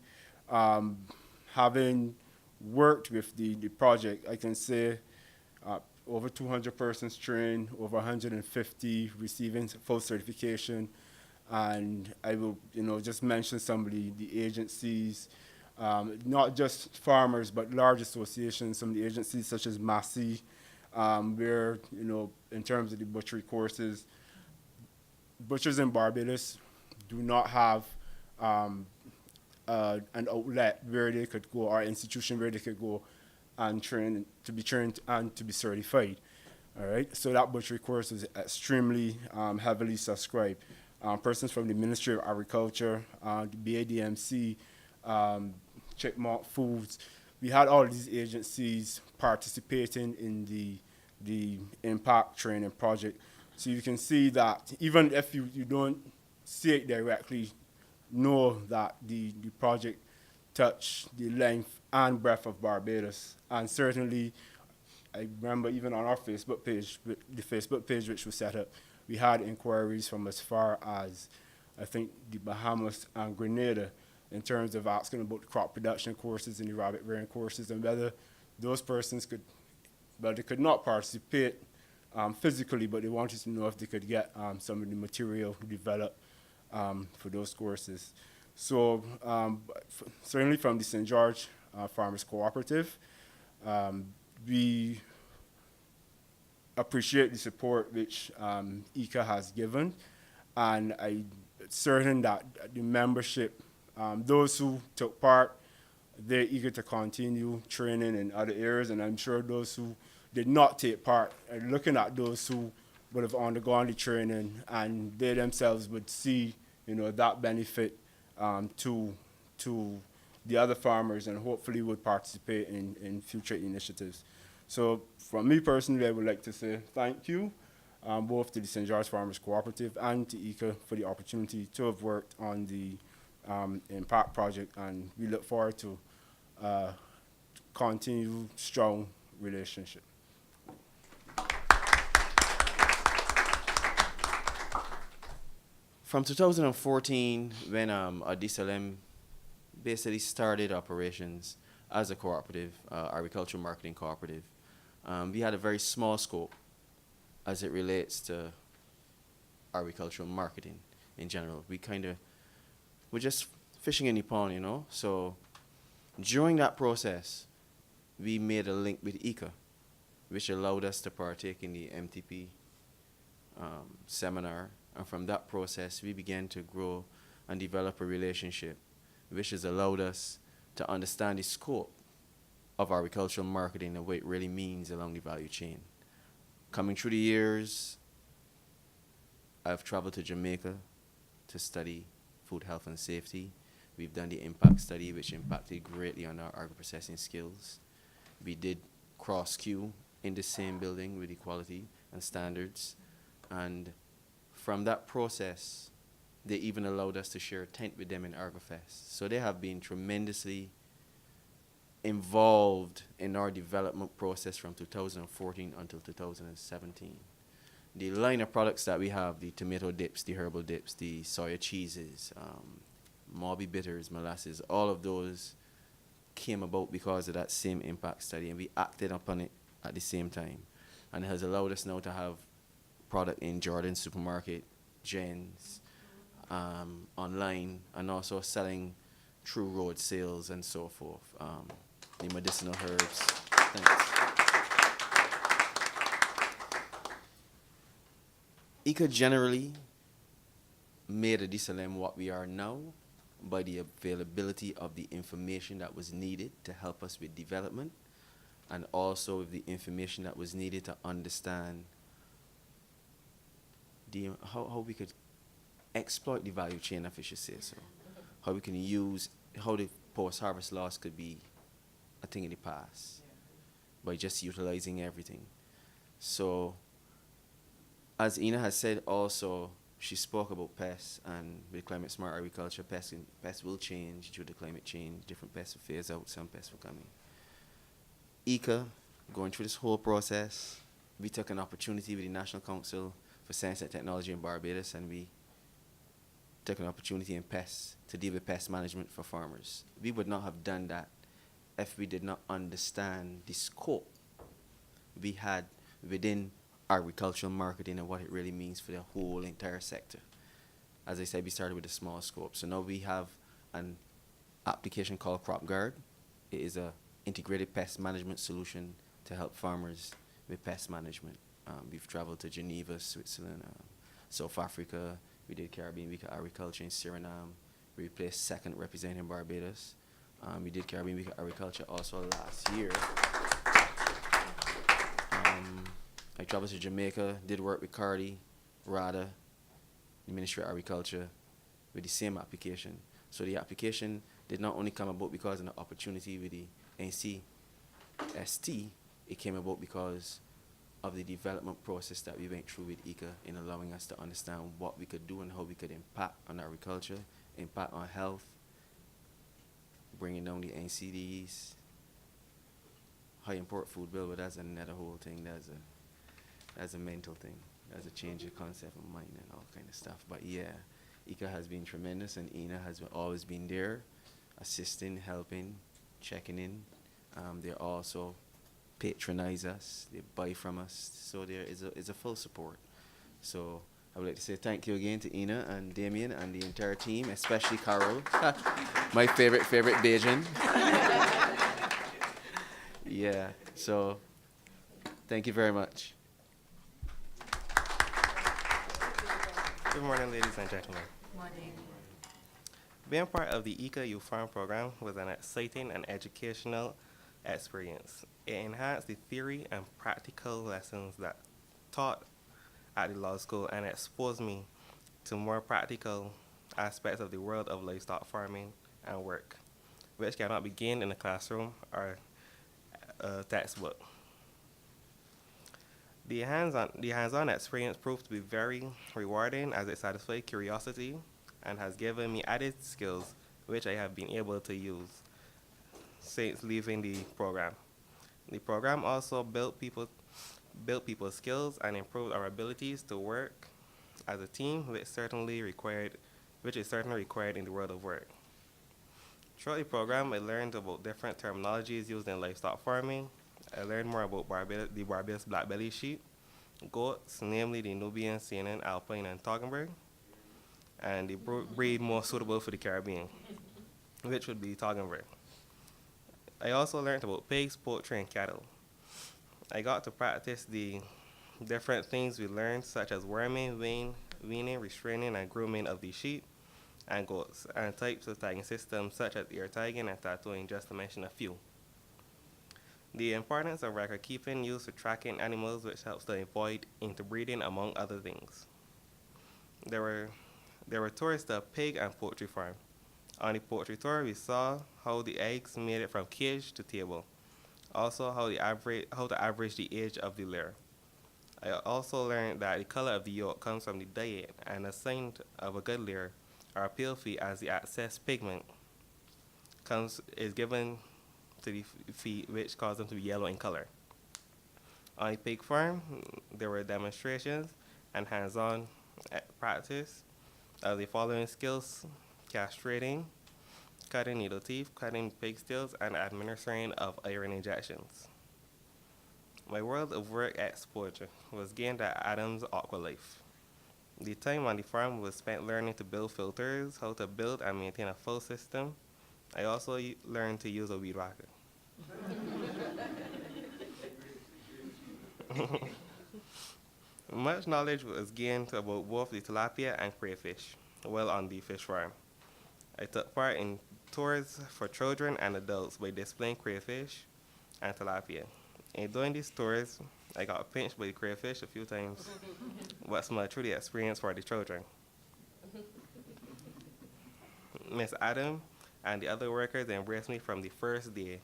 having worked with the project, I can say over 200 persons trained, over 150 receiving full certification, And I will, just mention some of the agencies, not just farmers, but large associations, some of the agencies such as Massey, where, in terms of the butchery courses, butchers in Barbados do not have an outlet where they could go, or institution where they could go and to be trained and to be certified. All right, so that butchery course is extremely heavily subscribed. Persons from the Ministry of Agriculture, the BADMC, Checkmark Foods, we had all these agencies participating in the impact training project. So you can see that even if you don't see it directly, know that the project touched the length and breadth of Barbados. And certainly, I remember even on our Facebook page, the Facebook page which was set up, we had inquiries from as far as, I think, the Bahamas and Grenada in terms of asking about the crop production courses and the rabbit rearing courses, and whether those persons could, well, they could not participate physically, but they wanted to know if they could get some of the material developed for those courses. So certainly from the St. George Farmers Cooperative, we appreciate the support which IICA has given, and I'm certain that the membership, those who took part, they're eager to continue training in other areas, and I'm sure those who did not take part are looking at those who would have undergone the training, and they themselves would see, that benefit to the other farmers, and hopefully would participate in future initiatives. So from me personally, I would like to say thank you, both to the St. George Farmers Cooperative and to IICA for the opportunity to have worked on the impact project, and we look forward to continue strong relationship. From 2014, when IICA basically started operations as a cooperative, agricultural marketing cooperative, we had a very small scope as it relates to agricultural marketing in general. We're just fishing in the pond, So during that process, we made a link with IICA, which allowed us to partake in the MTP seminar. And from that process, we began to grow and develop a relationship, which has allowed us to understand the scope of agricultural marketing and what it really means along the value chain. Coming through the years, I've traveled to Jamaica to study food health and safety. We've done the impact study, which impacted greatly on our agro-processing skills. We did cross-Q in the same building with equality and standards. And from that process, they even allowed us to share a tent with them in AgriFest. So they have been tremendously involved in our development process from 2014 until 2017. The line of products that we have, the tomato dips, the herbal dips, the soya cheeses, Mauby bitters, molasses, all of those came about because of that same impact study, and we acted upon it at the same time. And it has allowed us now to have product in Jordan supermarket, Jen's, online, and also selling through road sales and so forth. The medicinal herbs. Thanks. IICA generally made IICA what we are now by the availability of the information that was needed to help us with development, and also the information that was needed to understand how we could exploit the value chain, if I should say so. How we can use, how the post-harvest loss could be a thing in the past by just utilizing everything. So, as Ina has said also, she spoke about pests, and with climate smart agriculture, pests will change due to climate change. Different pests will phase out, some pests will come in. IICA, going through this whole process, we took an opportunity with the National Council for Science and Technology in Barbados, and we took an opportunity in pests to deal with pest management for farmers. We would not have done that if we did not understand the scope we had within agricultural marketing and what it really means for the whole entire sector. as I said, we started with a small scope. So now we have an application called Crop Guard. It is a integrated pest management solution to help farmers with pest management. We've traveled to Geneva, Switzerland, South Africa. We did Caribbean Week of Agriculture in Suriname. We placed second representing Barbados. We did Caribbean Week of Agriculture also last year. I traveled to Jamaica, did work with Cardi, RADA, the Ministry of Agriculture, with the same application. So the application did not only come about because of the opportunity with the NCST, it came about because of the development process that we went through with IICA in allowing us to understand what we could do and how we could impact on agriculture, impact on health, bringing down the NCDs, high import food bill, but that's another whole thing. That's a mental thing. That's a change of concept of mind and all kind of stuff. But yeah, IICA has been tremendous, and INA has always been there, assisting, helping, checking in. They also patronize us, they buy from us, so there is a full support. So I would like to say thank you again to Ina and Damien and the entire team, especially Carol, my favorite Bajan. Yeah, so thank you very much. Good morning, ladies and gentlemen. Morning. Being part of the IICA Youth Farm program was an exciting and educational experience. It enhanced the theory and practical lessons that taught at the law school and exposed me to more practical aspects of the world of livestock farming and work, which cannot be gained in a classroom or a textbook. The hands-on experience proved to be very rewarding as it satisfied curiosity and has given me added skills which I have been able to use since leaving the program. The program also built people's skills and improved our abilities to work as a team, which is certainly required in the world of work. Throughout the program, I learned about different terminologies used in livestock farming. I learned more about the Barbados black-bellied sheep, goats, namely the Nubian, Saanen, Alpine, and Toggenburg, and the breed more suitable for the Caribbean, which would be Toggenburg. I also learned about pigs, poultry, and cattle. I got to practice the different things we learned, such as worming, weaning, restraining, and grooming of the sheep and goats, and types of tagging systems such as ear tagging and tattooing, just to mention a few. The importance of record keeping used for tracking animals, which helps to avoid interbreeding, among other things. There were tours to a pig and poultry farm. On the poultry tour, we saw how the eggs made it from cage to table. Also, how to average the age of the layer. I also learned that the color of the yolk comes from the diet, and a sign of a good layer or a pale feed, as the excess pigment is given to the feet, which cause them to be yellow in color. On a pig farm, there were demonstrations and hands-on practice of the following skills: castrating, cutting needle teeth, cutting pig tails, and administering of iron injections. My world of work exposure was gained at Adams Aqualife. The time on the farm was spent learning to build filters, how to build and maintain a full system. I also learned to use a weed whacker. Much knowledge was gained about both the tilapia and crayfish while on the fish farm. I took part in tours for children and adults by displaying crayfish and tilapia. In doing these tours, I got pinched by the crayfish a few times, but my truly experience for the children. Miss Adam and the other workers embraced me from the first day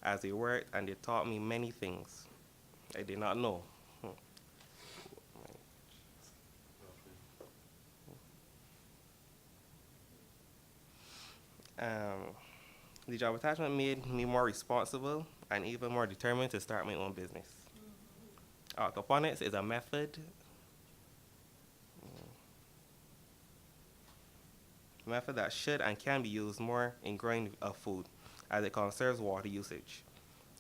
as they worked, and they taught me many things I did not know. The job attachment made me more responsible and even more determined to start my own business. Aquaponics is a method that should and can be used more in growing of food, as it conserves water usage.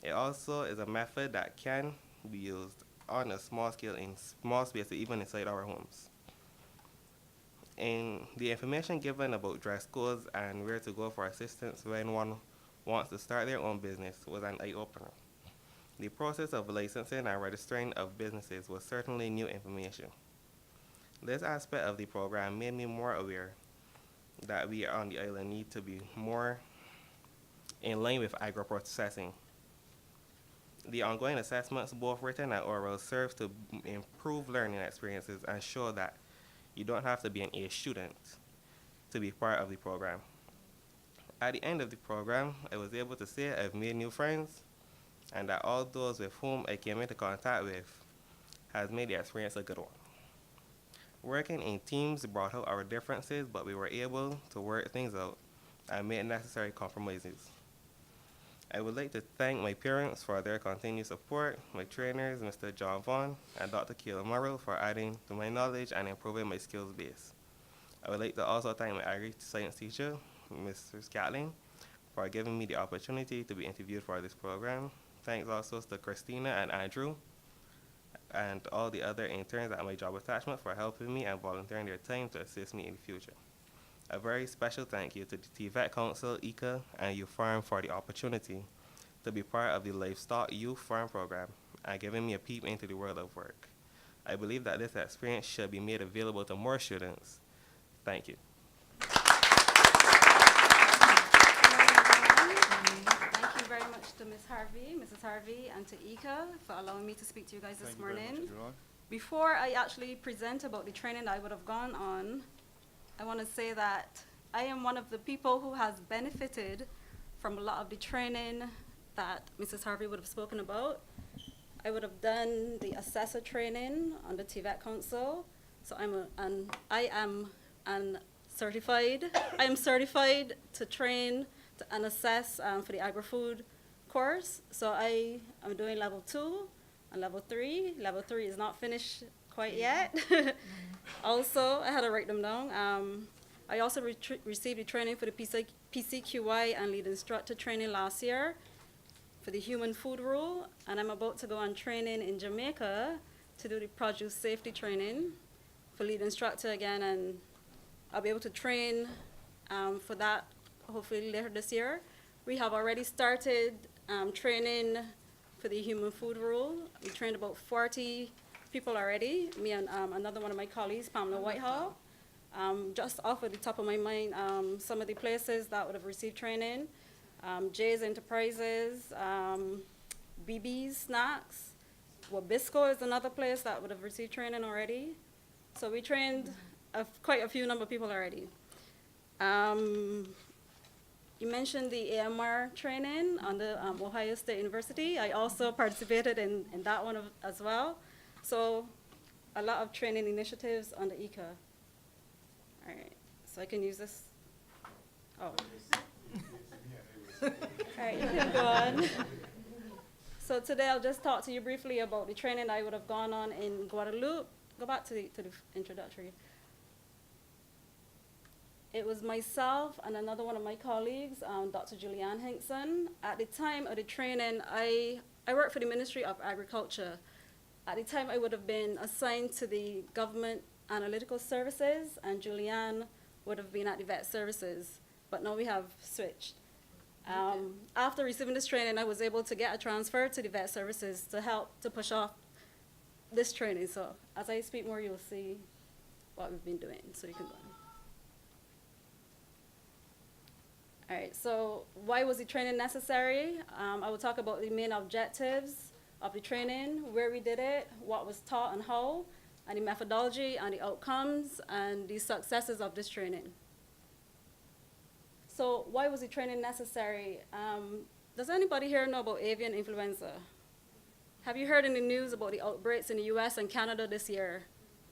It also is a method that can be used on a small scale in small spaces, even inside our homes. In the information given about dress codes and where to go for assistance when one wants to start their own business was an eye-opener. The process of licensing and registering of businesses was certainly new information. This aspect of the program made me more aware that we on the island need to be more in line with agro-processing. The ongoing assessments, both written and oral, serve to improve learning experiences and show that you don't have to be an A student to be part of the program. At the end of the program, I was able to say I've made new friends and that all those with whom I came into contact with has made the experience a good one. Working in teams brought out our differences, but we were able to work things out and make necessary compromises. I would like to thank my parents for their continued support, my trainers, Mr. John Vaughn and Dr. Keela Morrow, for adding to my knowledge and improving my skills base. I would like to also thank my agri-science teacher, Mr. Scatling, for giving me the opportunity to be interviewed for this program. Thanks also to Christina and Andrew and all the other interns at my job attachment for helping me and volunteering their time to assist me in the future. A very special thank you to the TVET Council, IICA, and Youth Farm for the opportunity to be part of the Livestock Youth Farm program and giving me a peep into the world of work. I believe that this experience should be made available to more students. Thank you. Thank you very much to Mrs. Harvey, and to IICA for allowing me to speak to you guys this morning. Before I actually present about the training that I would have gone on, I want to say that I am one of the people who has benefited from a lot of the training that Mrs. Harvey would have spoken about. I would have done the assessor training on the TVET Council, so I am certified to train and assess for the agri-food course. So I am doing level 2 and level 3. Level 3 is not finished quite yet. Also, I had to write them down. I also received the training for the PCQI and lead instructor training last year for the human food rule, and I'm about to go on training in Jamaica to do the produce safety training for lead instructor again, and I'll be able to train for that hopefully later this year. We have already started training for the human food rule. We trained about 40 people already, me and another one of my colleagues, Pamela Whitehall. Just off of the top of my mind, some of the places that would have received training, Jay's Enterprises, BB's Snacks, Wabisco is another place that would have received training already. So we trained quite a few number of people already. You mentioned the AMR training on the Ohio State University. I also participated in that one as well. So a lot of training initiatives on the IICA. All right, so I can use this. Oh. All right, you can go on. So today I'll just talk to you briefly about the training I would have gone on in Guadeloupe. Go back to the introductory. It was myself and another one of my colleagues, Dr. Julianne Hinkson. At the time of the training, I worked for the Ministry of Agriculture. At the time, I would have been assigned to the Government Analytical Services, and Julianne would have been at the Vet Services, but now we have switched. After receiving this training, I was able to get a transfer to the Vet Services to help to push off this training. So as I speak more, you'll see what we've been doing, so you can go on. All right, so why was the training necessary? I will talk about the main objectives of the training, where we did it, what was taught and how, and the methodology and the outcomes and the successes of this training. So why was the training necessary? Does anybody here know about avian influenza? Have you heard in the news about the outbreaks in the US and Canada this year,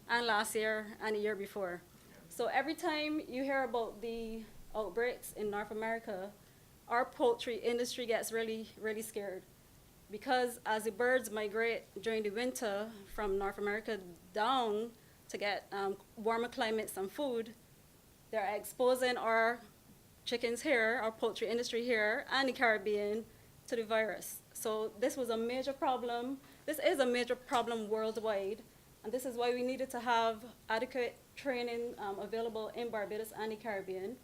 and last year, and the year before? So every time you hear about the outbreaks in North America, our poultry industry gets really, really scared. Because as the birds migrate during the winter from North America down to get warmer climates and food, they're exposing our chickens here, our poultry industry here, and the Caribbean to the virus. So this was a major problem. This is a major problem worldwide, And this is why we needed to have adequate training available in Barbados and the Caribbean.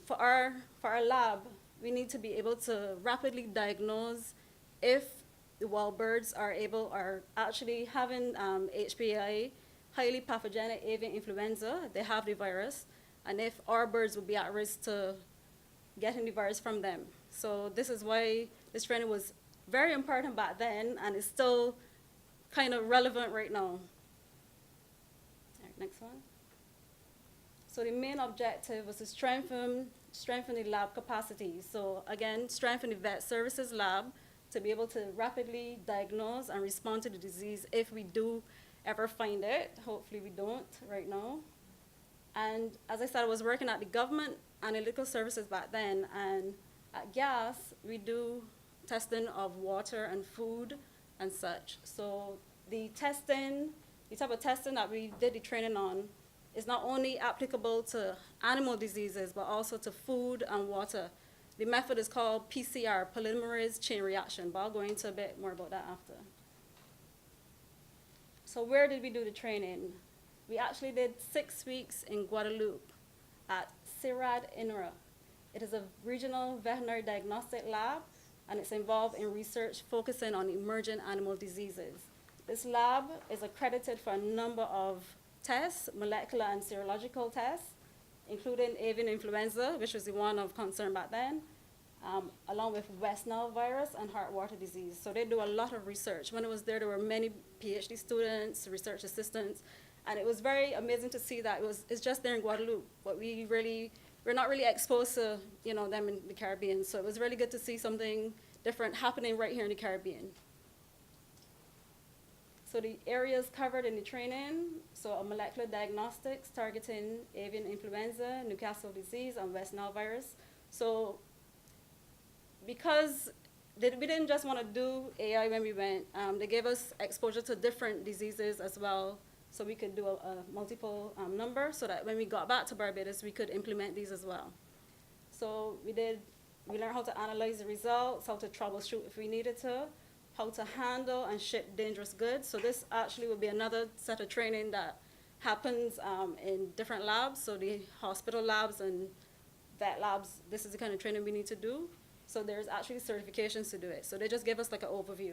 For our lab, we need to be able to rapidly diagnose if the wild birds are actually having HPI, highly pathogenic avian influenza. They have the virus, and if our birds would be at risk to getting the virus from them. So this is why this training was very important back then, and it's still kind of relevant right now. All right, next one. So the main objective was to strengthen the lab capacity. So again, strengthen the vet services lab to be able to rapidly diagnose and respond to the disease if we do ever find it. Hopefully we don't right now. And as I said, I was working at the government analytical services back then, and at GAS, we do testing of water and food and such. So the type of testing that we did the training on is not only applicable to animal diseases, but also to food and water. The method is called PCR, polymerase chain reaction, but I'll go into a bit more about that after. So where did we do the training? We actually did 6 weeks in Guadeloupe at CIRAD INRA. It is a regional veterinary diagnostic lab, and it's involved in research focusing on emerging animal diseases. This lab is accredited for a number of tests, molecular and serological tests, including avian influenza, which was the one of concern back then, along with West Nile virus and heart-water disease. So they do a lot of research. When I was there were many PhD students, research assistants, and it was very amazing to see that it's just there in Guadeloupe, but we're not really exposed to them in the Caribbean. So it was really good to see something different happening right here in the Caribbean. So the areas covered in the training, so a molecular diagnostics targeting avian influenza, Newcastle disease, and West Nile virus. So because we didn't just want to do AI when we went, they gave us exposure to different diseases as well, so we could do a multiple number, so that when we got back to Barbados, we could implement these as well. So we learned how to analyze the results, how to troubleshoot if we needed to, how to handle and ship dangerous goods. So this actually will be another set of training that happens in different labs. So the hospital labs and vet labs, this is the kind of training we need to do. So there's actually certifications to do it. So they just give us like an overview.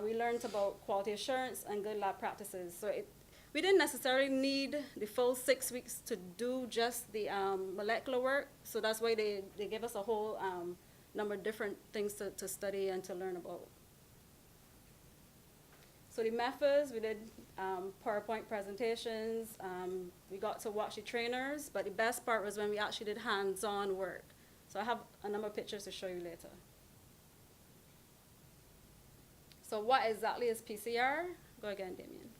We learned about quality assurance and good lab practices. So we didn't necessarily need the full 6 weeks to do just the molecular work. So that's why they give us a whole number of different things to study and to learn about. So the methods, we did PowerPoint presentations. We got to watch the trainers, but the best part was when we actually did hands-on work. So I have a number of pictures to show you later. So what exactly is PCR? Go again, Damien.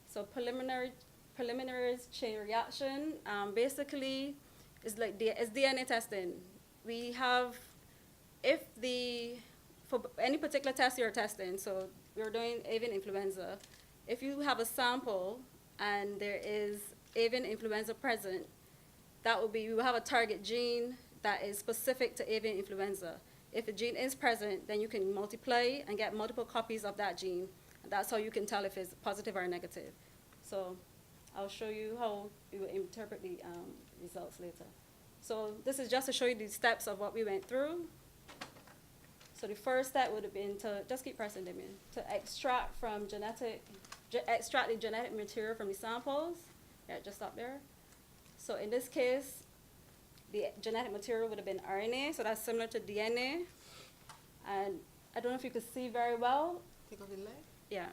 So polymerase chain reaction, basically, it's DNA testing. We have, for any particular test you're testing, so we're doing avian influenza, if you have a sample and there is avian influenza present, we will have a target gene that is specific to avian influenza. If a gene is present, then you can multiply and get multiple copies of that gene. And that's how you can tell if it's positive or negative. So I'll show you how we will interpret the results later. So this is just to show you the steps of what we went through. So the first step would have been to, just keep pressing them in, to extract the genetic material from the samples. Yeah, just stop there. So in this case, the genetic material would have been RNA, so that's similar to DNA. And I don't know if you could see very well. Take off the leg? Yeah.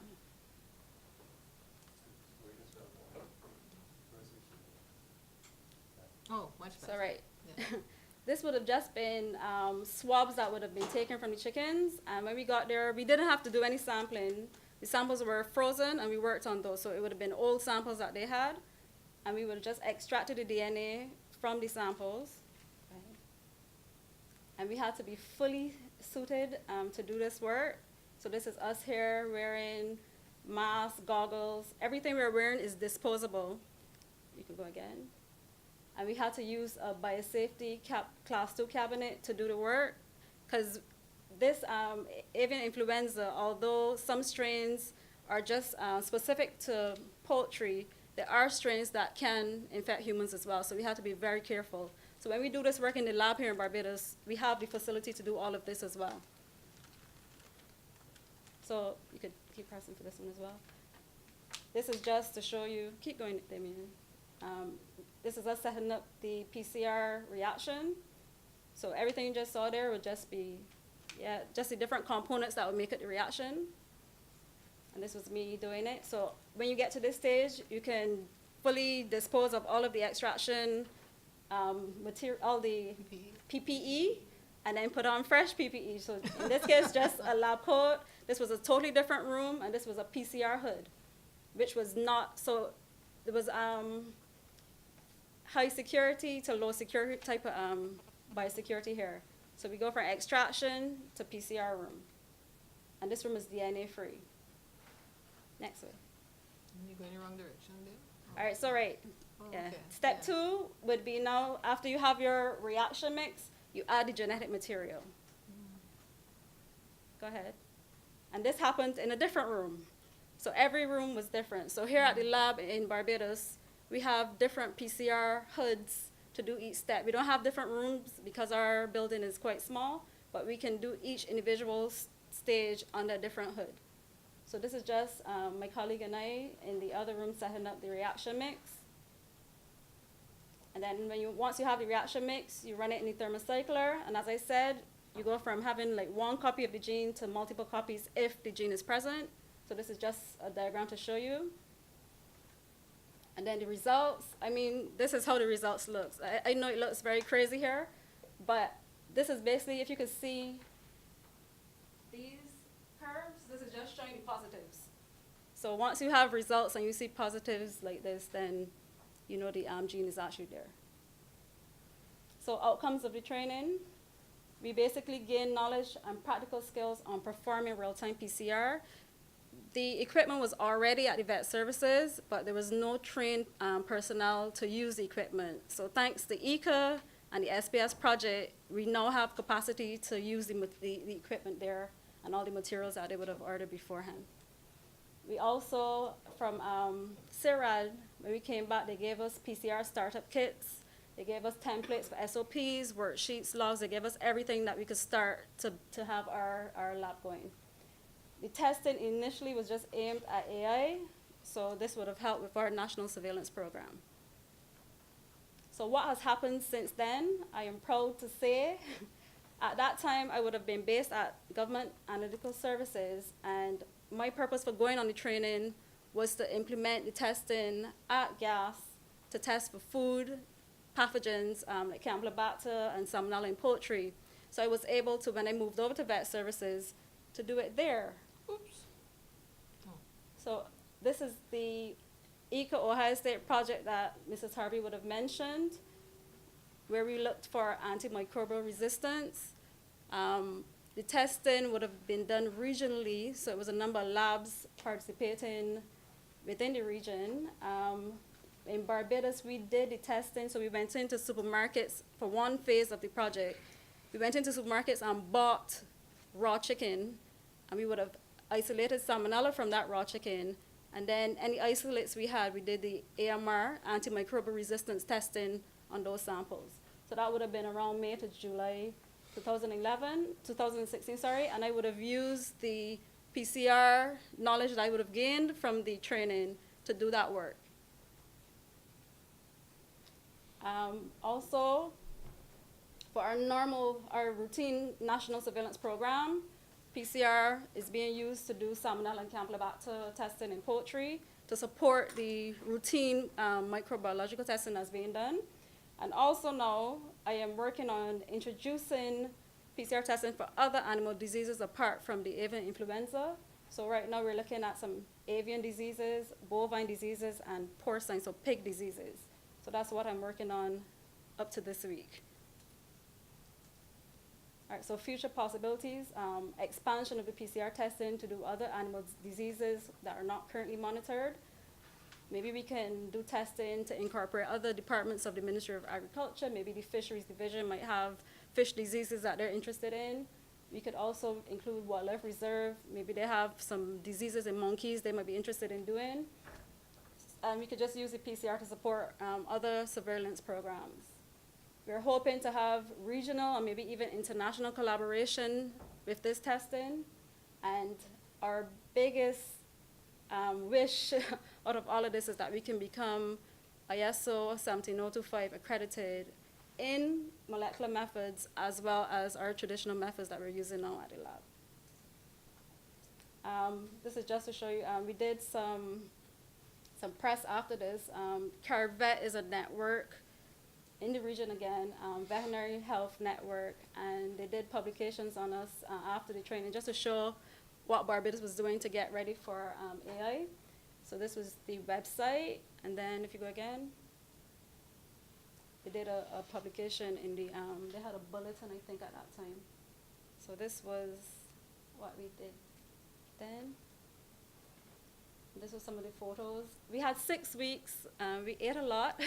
Oh, much better. So right. Yeah. This would have just been swabs that would have been taken from the chickens. And when we got there, we didn't have to do any sampling. The samples were frozen, and we worked on those. So it would have been old samples that they had. And we would have just extracted the DNA from the samples. Right. And we had to be fully suited to do this work. So this is us here wearing masks, goggles. Everything we're wearing is disposable. You can go again. And we had to use a biosafety class 2 cabinet to do the work, because this avian influenza, although some strains are just specific to poultry. There are strains that can infect humans as well, so we have to be very careful. So when we do this work in the lab here in Barbados, we have the facility to do all of this as well. So you could keep pressing for this one as well. This is just to show you, keep going, Damien. This is us setting up the PCR reaction. So everything you just saw there would just be, just the different components that would make it the reaction. And this was me doing it. So when you get to this stage, you can fully dispose of all of the extraction material, all the PPE, and then put on fresh PPE. So in this case, just a lab coat. This was a totally different room, and this was a PCR hood, which was not, so it was high security to low security type of biosecurity here. So we go from extraction to PCR room. And this room is DNA free. Next way. You're going in the wrong direction there? All right, so right. Oh, Yeah. okay. Step Yeah. 2 would be now, after you have your reaction mix, you add the genetic material. Go ahead. And this happened in a different room. So every room was different. So here at the lab in Barbados, we have different PCR hoods to do each step. We don't have different rooms because our building is quite small, but we can do each individual stage on a different hood. So this is just my colleague and I in the other room setting up the reaction mix. And then once you have the reaction mix, you run it in the thermocycler. And as I said, you go from having like one copy of the gene to multiple copies if the gene is present. So this is just a diagram to show you. And then the results, I mean, this is how the results look. I know it looks very crazy here, but this is basically, if you could see these curves, this is just showing the positives. So once you have results and you see positives like this, then you know the gene is actually there. So outcomes of the training, we basically gain knowledge and practical skills on performing real-time PCR. The equipment was already at the vet services, but there was no trained personnel to use the equipment. So thanks to IICA and the SPS project, we now have capacity to use the equipment there and all the materials that they would have ordered beforehand. We also, from CIRAD, when we came back, they gave us PCR startup kits. They gave us templates for SOPs, worksheets, logs. They gave us everything that we could start to have our lab going. The testing initially was just aimed at AI, so this would have helped with our national surveillance program. So what has happened since then, I am proud to say. At that time, I would have been based at Government Analytical Services, and my purpose for going on the training was to implement the testing at GAS to test for food, pathogens like Campylobacter and Salmonella in poultry. So I was able to, when I moved over to vet services, to do it there. Oops. So this is the IICA Ohio State project that Mrs. Harvey would have mentioned, where we looked for antimicrobial resistance. The testing would have been done regionally, so it was a number of labs participating within the region. In Barbados, we did the testing, so we went into supermarkets for one phase of the project. We went into supermarkets and bought raw chicken, and we would have isolated salmonella from that raw chicken, and then any isolates we had, we did the AMR, antimicrobial resistance testing on those samples. So that would have been around May to July 2016, and I would have used the PCR knowledge that I would have gained from the training to do that work. Also, for our routine national surveillance program, PCR is being used to do Salmonella and Campylobacter testing in poultry to support the routine microbiological testing that's being done. And also now, I am working on introducing PCR testing for other animal diseases apart from the avian influenza. So right now we're looking at some avian diseases, bovine diseases, and porcine, so pig diseases. So that's what I'm working on up to this week. All right, so future possibilities, expansion of the PCR testing to do other animal diseases that are not currently monitored. Maybe we can do testing to incorporate other departments of the Ministry of Agriculture. Maybe the Fisheries Division might have fish diseases that they're interested in. We could also include wildlife reserve. Maybe they have some diseases in monkeys they might be interested in doing. And we could just use the PCR to support other surveillance programs. We're hoping to have regional and maybe even international collaboration with this testing. And our biggest wish out of all of this is that we can become ISO 17025 accredited in molecular methods as well as our traditional methods that we're using now at the lab. This is just to show you, we did some press after this. CareVet is a network in the region again, veterinary health network, and they did publications on us after the training just to show what Barbados was doing to get ready for AI. So this was the website, and then if you go again, they did a publication in the, they had a bulletin, I think, at that time. So this was what we did then. This was some of the photos. We had 6 weeks. We ate a lot.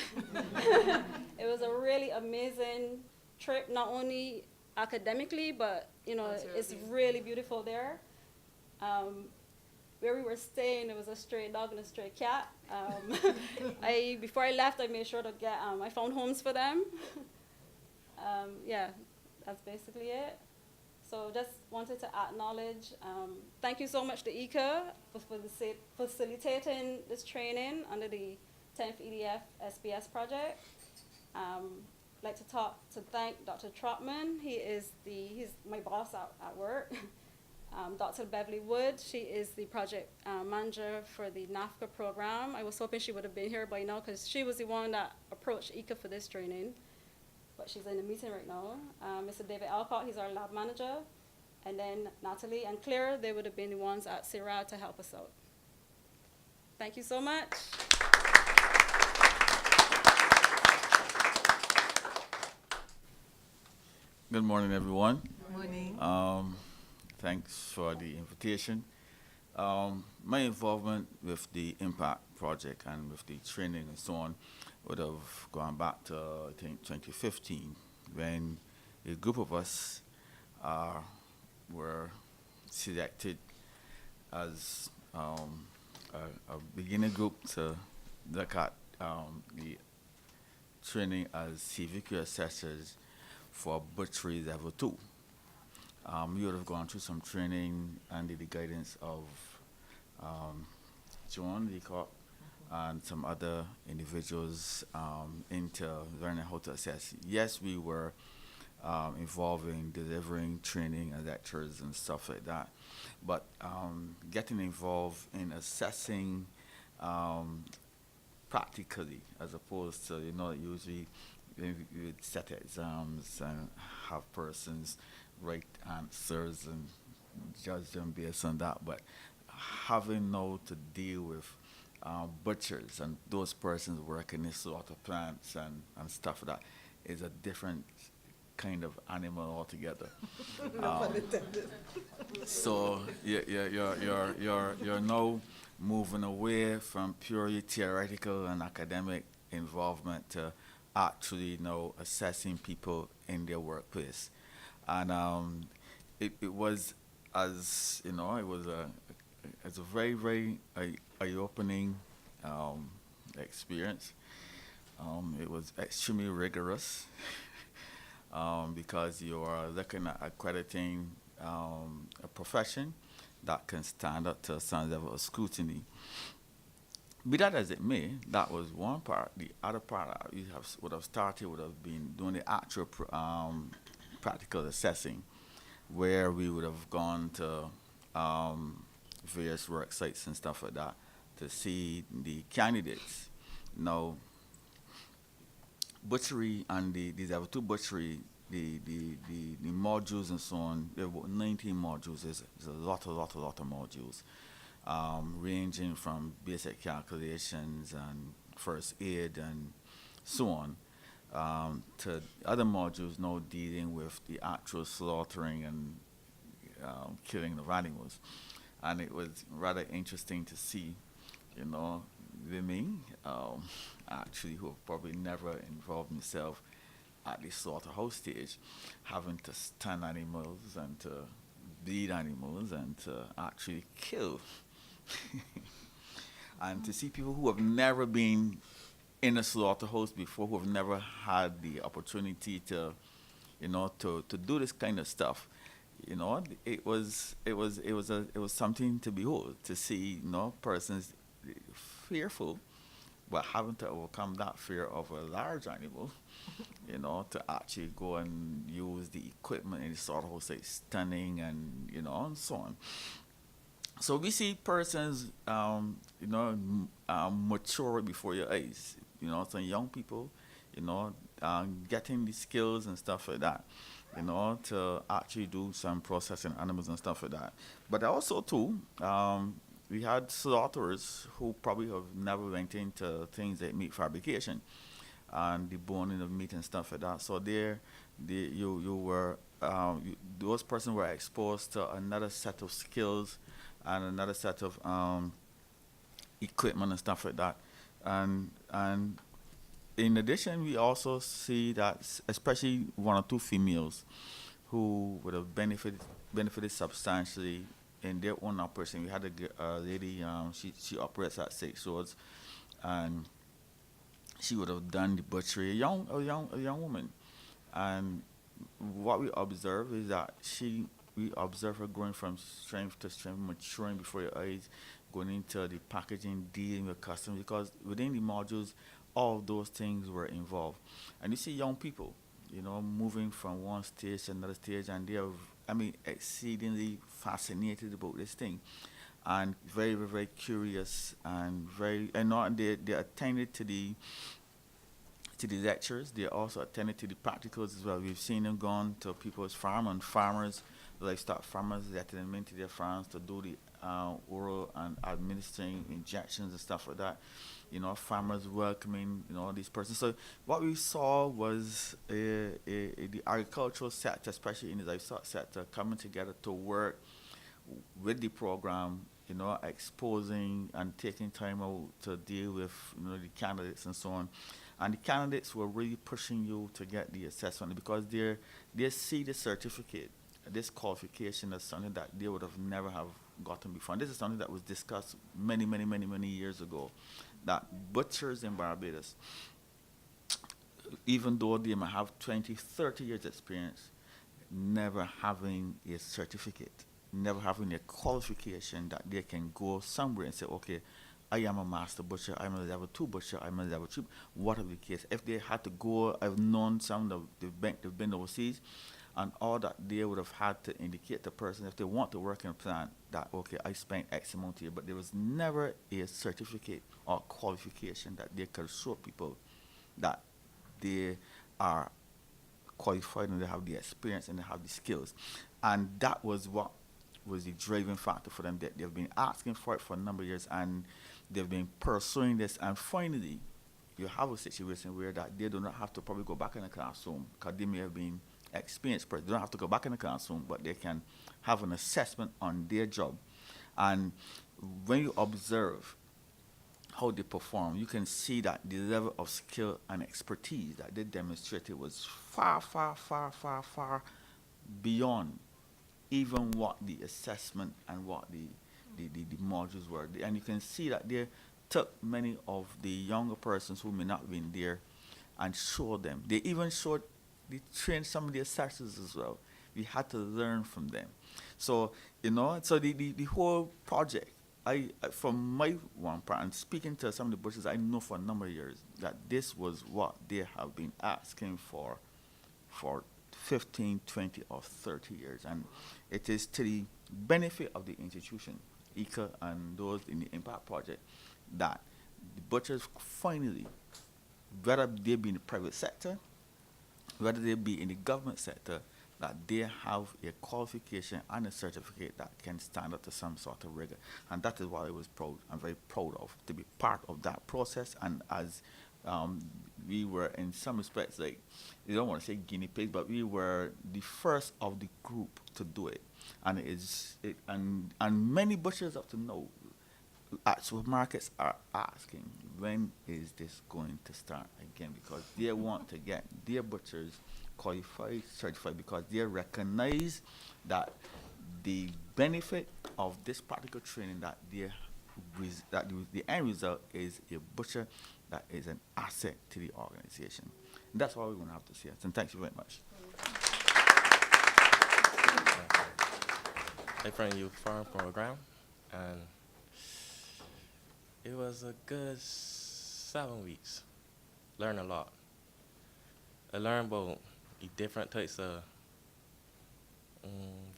It was a really amazing trip, not only academically, but you know, it's really beautiful there. Where we were staying, there was a stray dog and a stray cat. Before I left, I made sure to get, I found homes for them. Yeah, that's basically it. So just wanted to acknowledge, thank you so much to IICA for facilitating this training under the 10th EDF SBS project. I'd like to thank Dr. Trotman. He's my boss at work. Dr. Beverly Wood, she is the project manager for the NAFCA program. I was hoping she would have been here by now because she was the one that approached IICA for this training, but she's in a meeting right now. Mr. David Alcott, he's our lab manager, and then Natalie and Claire, they would have been the ones at CIRA to help us out. Thank you so much. Good morning, everyone. Good morning. Thanks for the invitation. My involvement with the Impact Project and with the training and so on would have gone back to, I think, 2015, when a group of us were selected as a beginner group to look at the training as CVQ assessors for butchery level 2. We would have gone through some training under the guidance of John Leacock and some other individuals into learning how to assess. Yes, we were involved in delivering training and lectures and stuff like that, but getting involved in assessing practically, as opposed to, usually we would set exams and have persons write answers and judge them based on that, but having now to deal with butchers and those persons working in slaughter plants and stuff like that is a different kind of animal altogether. So you're now moving away from purely theoretical and academic involvement to actually now assessing people in their workplace. And it was, as you know, it was a very, very eye-opening experience. It was extremely rigorous because you are looking at accrediting a profession that can stand up to some level of scrutiny. Be that as it may, that was one part. The other part would have been doing the actual practical assessing, where we would have gone to various work sites and stuff like that to see the candidates. Now, butchery and these level 2 butchery, the modules and so on, there were 19 modules. There's a lot of modules, ranging from basic calculations and first aid and so on, to other modules now dealing with the actual slaughtering and killing of animals. And it was rather interesting to see, women actually who have probably never involved themselves at the slaughterhouse stage, having to stun animals and to bleed animals and to actually kill. And to see people who have never been in a slaughterhouse before, who have never had the opportunity to, to do this kind of stuff, it was something to behold, to see, persons fearful, but having to overcome that fear of a large animal, to actually go and use the equipment in the slaughterhouse, like stunning and so on. So we see persons, mature before your eyes. Some young people, getting the skills and stuff like that, to actually do some processing animals and stuff like that. But also too, we had slaughterers who probably have never went into things like meat fabrication and the boning of meat and stuff like that. So those persons were exposed to another set of skills and another set of equipment and stuff like that. And in addition, we also see that especially one or two females who would have benefited substantially in their own operation. We had a lady, she operates at Six Swords, and she would have done the butchery, a young woman. And what we observe is that we observe her growing from strength to strength, maturing before your eyes, going into the packaging, dealing with customers, because within the modules, all of those things were involved. And you see young people, moving from one stage to another stage, and they are, exceedingly fascinated about this thing, and very, very, very curious, and they attended to the lectures. They also attended to the practicals as well. We've seen them gone to people's farm, and farmers, livestock farmers, letting them into their farms to do the oral and administering injections and stuff like that. Farmers welcoming, these persons. So what we saw was the agricultural sector, especially in the livestock sector, coming together to work with the program, exposing and taking time out to deal with, the candidates and so on. And the candidates were really pushing you to get the assessment, because they see the certificate, this qualification, as something that they would have never have gotten before. And this is something that was discussed many, many, many, many years ago, that butchers in Barbados, even though they might have 20, 30 years experience, never having a certificate, never having a qualification that they can go somewhere and say, okay, I am a master butcher, I'm a level 2 butcher, I'm a level 3, whatever the case. If they had to go, I've known some that they've been overseas, and all that they would have had to indicate to the person, if they want to work in a plant, that, okay, I spent X amount here, but there was never a certificate or qualification that they could show people that they are qualified and they have the experience and they have the skills. And that was what was the driving factor for them. That they've been asking for it for a number of years, and they've been pursuing this, and finally you have a situation where that they do not have to probably go back in the classroom, because they may have been experienced, but they don't have to go back in the classroom, but they can have an assessment on their job. And when you observe how they perform, you can see that the level of skill and expertise that they demonstrated was far, far, far, far, far beyond even what the assessment and what the modules were. And you can see that they took many of the younger persons who may not have been there and showed them. They trained some of the assessors as well. We had to learn from them. So, the whole project, from my one part, and speaking to some of the butchers, I know for a number of years that this was what they have been asking for 15, 20, or 30 years. And it is to the benefit of the institution, IICA, and those in the Impact Project, that the butchers finally, whether they be in the private sector, whether they be in the government sector, that they have a qualification and a certificate that can stand up to some sort of rigor. And that is what I'm very proud of, to be part of that process. And as we were, in some respects, like, you don't want to say guinea pigs, but we were the first of the group to do it. And many butchers up to now, at supermarkets, are asking, when is this going to start again? Because they want to get their butchers qualified, certified, because they recognize that the benefit of this practical training that the end result is a butcher that is an asset to the organization. And that's what we're going to have to see. And thank you very much. I from youth farm program, and it was a good 7 weeks. Learned a lot. I learned about the different types of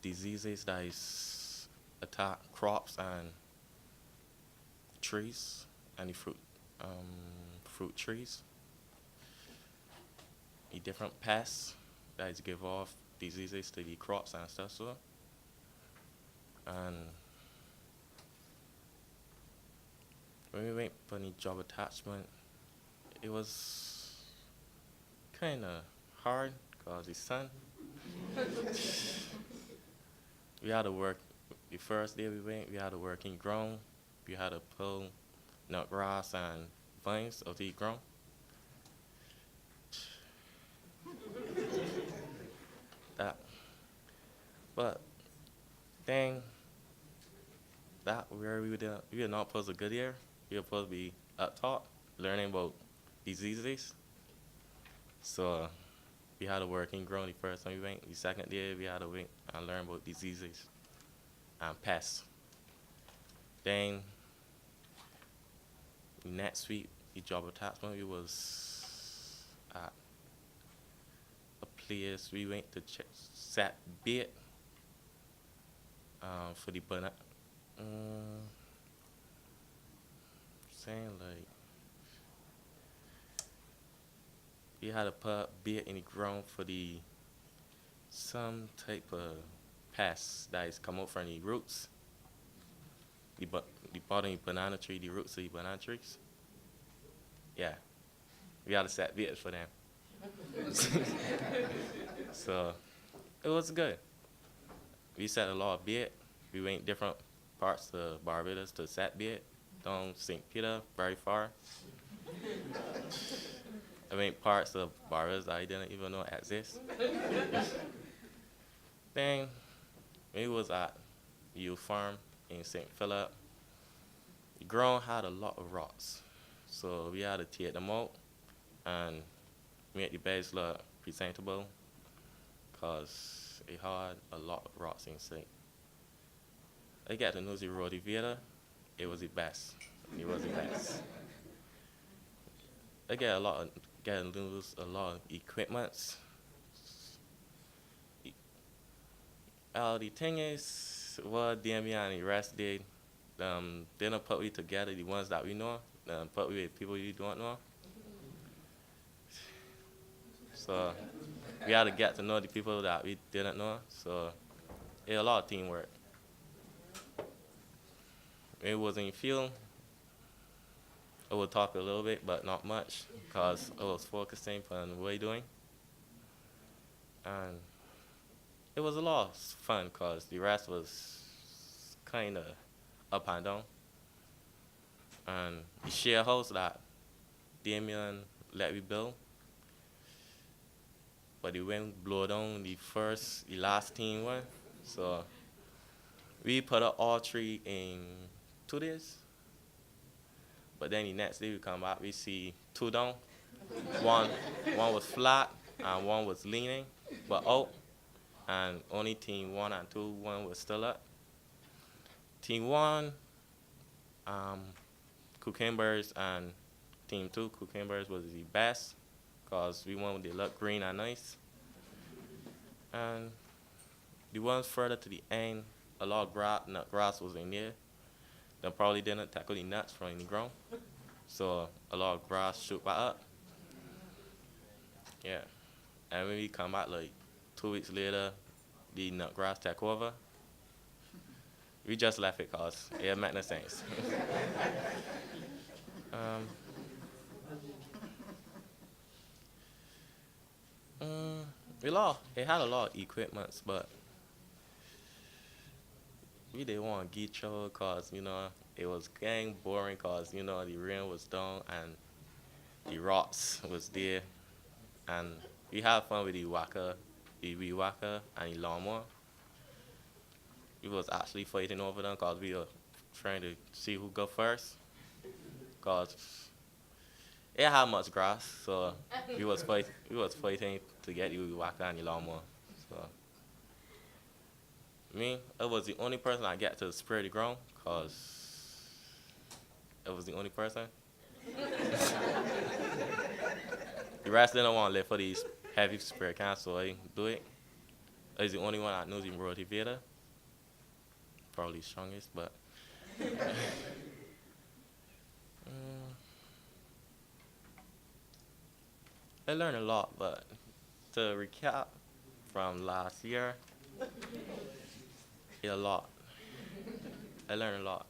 diseases that is attack crops and trees and the fruit trees. The different pests that is give off diseases to the crops and stuff so. And when we went for the job attachment, it was kind of hard because the sun. We had to work, the first day we went, we had to work in ground. We had to pull nut grass and vines of the ground. But then that where we were not supposed to go there. We were supposed to be up top learning about diseases. So we had to work in ground the first time we went. The second day we had to wait and learn about diseases and pests. Then next week the job attachment we was at a place we went to set bait for the banana. Saying like we had to put bait in the ground for the some type of pests that is come out from the roots. The bottom of the banana tree, the roots of the banana trees. Yeah, we had to set baits for them. So it was good. We set a lot of bait. We went different parts of Barbados to set bait. Down St. Peter, very far. I went parts of Barbados I didn't even know exist. Then we was at youth farm in St. Philip. The ground had a lot of rocks, so we had to take them out and make the beds look presentable, cause it had a lot of rocks inside. I got to know the rotivator. It was the best. It was the best. I got to lose a lot of equipments. The thing is, what Damian and the rest did, they don't put we together, the ones that we know, put we with people you don't know. So we had to get to know the people that we didn't know. So it's a lot of teamwork. It was in field. I would talk a little bit, but not much, because I was focusing on what we're doing. And it was a lot of fun, because the rest was kind of up and down. And the share house that Damien let me build, but the wind blew down the last team one. So we put up all three in 2 days. But then the next day we come back, we see 2 down. One was flat and one was leaning, but out. And only team 1 and 2, one was still up. Team 1, cucumbers, and team 2, cucumbers was the best, because we wanted to look green and nice. And the ones further to the end, a lot of nut grass was in there. They probably didn't tackle the nuts from the ground. So a lot of grass shoot back up. Yeah. And when we come back like 2 weeks later, the nut grass took over. We just left it because it made no sense. It had a lot of equipments, but we didn't want to get trouble because, it was getting boring because, the rain was down and the rocks was there. And we had fun with the whacker, and the lawnmower. we was actually fighting over them because we were trying to see who go first. Cause it had much grass, so we was fighting to get you back on your lawnmower. So me, I was the only person I get to spray the ground, cause I was the only person. The rest didn't want to live for these heavy spray cans, so I do it. I was the only one that knows the motivator. Probably strongest, but I learned a lot, but to recap from last year, a lot. I learned a lot.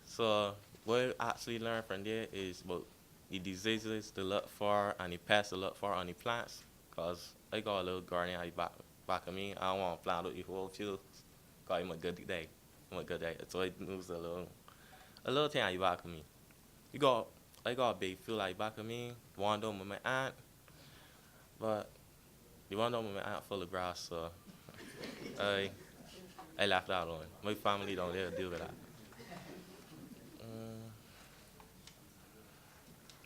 So what I actually learned from there is about the diseases to look for and the pests to look for on the plants. Cause I got a little garden at the back of me. I don't want to plant out the whole field. Cause I'm a good day. So it moves a little thing at the back of me. I got a big field at the back of me. One dome with my aunt, but the one dome with my aunt full of grass. So I left that alone. My family don't deal with that.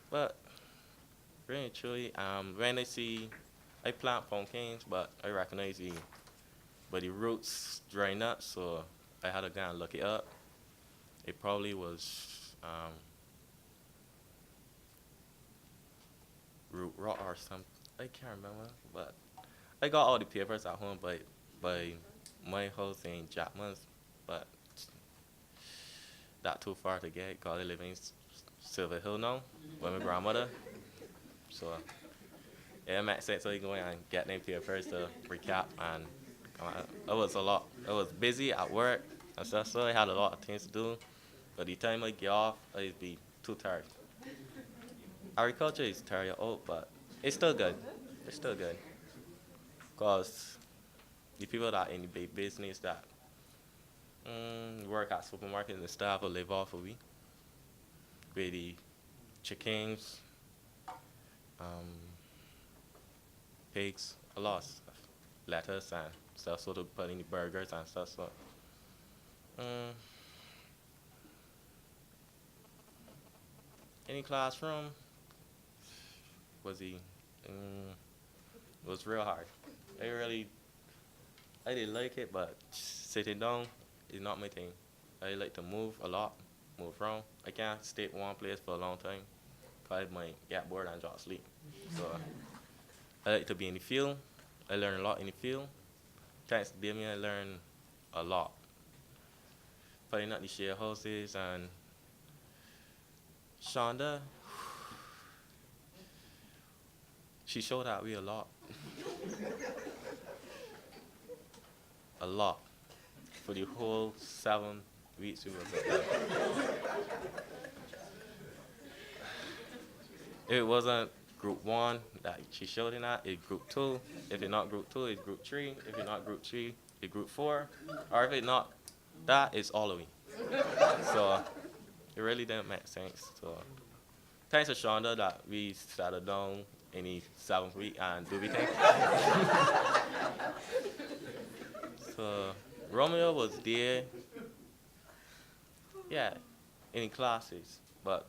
But really and truly, when I plant pumpkins, but I recognize the roots drying up, so I had to go and look it up. It probably was root rot or something. I can't remember, but I got all the papers at home by my house in Jackman's, but that too far to get because I live in Silver Hill now with my grandmother. So yeah, it makes sense so you go and get them papers to recap, and it was a lot. I was busy at work and stuff, so I had a lot of things to do. By the time I get off, I'd be too tired. Agriculture is tired out, but it's still good. It's still good. Because the people that in the big business that work at supermarkets and stuff will live off of we. With the chickens, pigs, a lot of stuff. Lettuce and stuff, so to put in the burgers and stuff. So, in the classroom, was real hard. I didn't like it, but sitting down is not my thing. I like to move a lot, move around. I can't stay in one place for a long time, because I might get bored and drop asleep. So I like to be in the field. I learn a lot in the field. Thanks to Damien, I learned a lot. Putting up the share houses and Shonda, she showed out me a lot. A lot. For the whole 7 weeks we was up there. If it wasn't group 1 that she showed in that, it's group 2. If it's not group 2, it's group 3. If it's not group 3, it's group 4. Or if it's not that, it's all of me. So it really didn't make sense. So thanks to Shonda that we started down in the 7th week and do everything. So Romeo was there, yeah, in the classes, but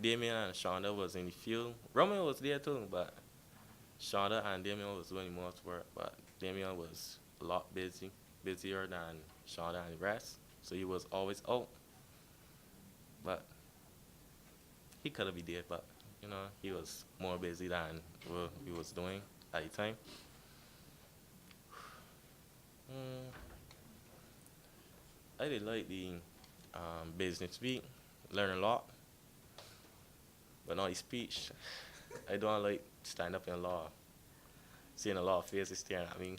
Damien and Shonda was in the field. Romeo was there too, but Shonda and Damien was doing most work, but Damien was a lot busier than Shonda and the rest, so he was always out. But he could have been there, but you know, he was more busy than what he was doing at the time. I did like the business week, learn a lot, but not the speech. I don't like stand up in law, seeing a lot of faces staring at me.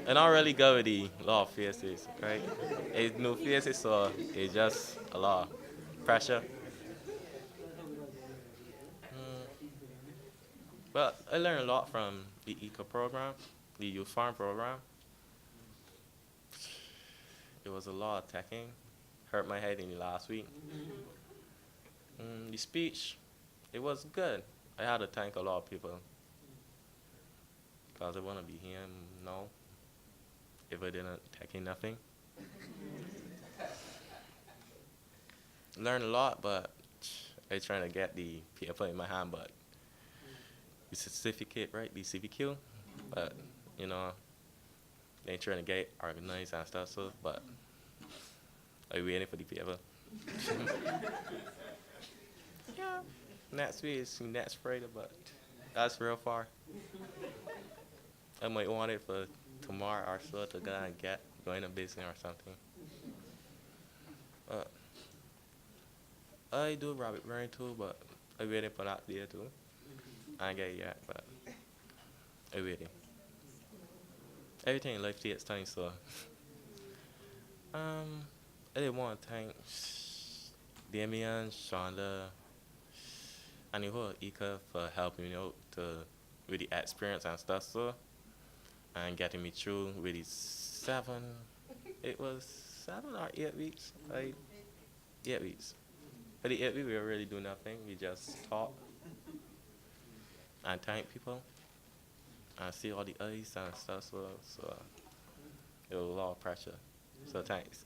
And I'm really good with the lot of faces, right? It's new faces, so it's just a lot of pressure. But I learned a lot from the IICA program, the youth farm program. It was a lot of teching. Hurt my head in the last week. The speech, it was good. I had to thank a lot of people because I wouldn't be here now if I didn't take in nothing. Learned a lot, but I trying to get the paper in my hand, but the certificate, right, the CVQ, but you know, they trying to get organized and stuff, so, but I waiting for the paper. Yeah, next week is next Friday, but that's real far. I might want it for tomorrow or so to go and go in a business or something. I do rabbit brain too, but I waiting for that day too. I ain't get it yet, but I waiting. Everything in life takes time, so I did want to thank Damien, Shonda, and the whole IICA for helping me out with the experience and stuff, so and getting me through with the 7 or 8 weeks, 8 weeks. For the 8 weeks, we really do nothing. We just talk and thank people and see all the eyes and stuff. So it was a lot of pressure. So thanks.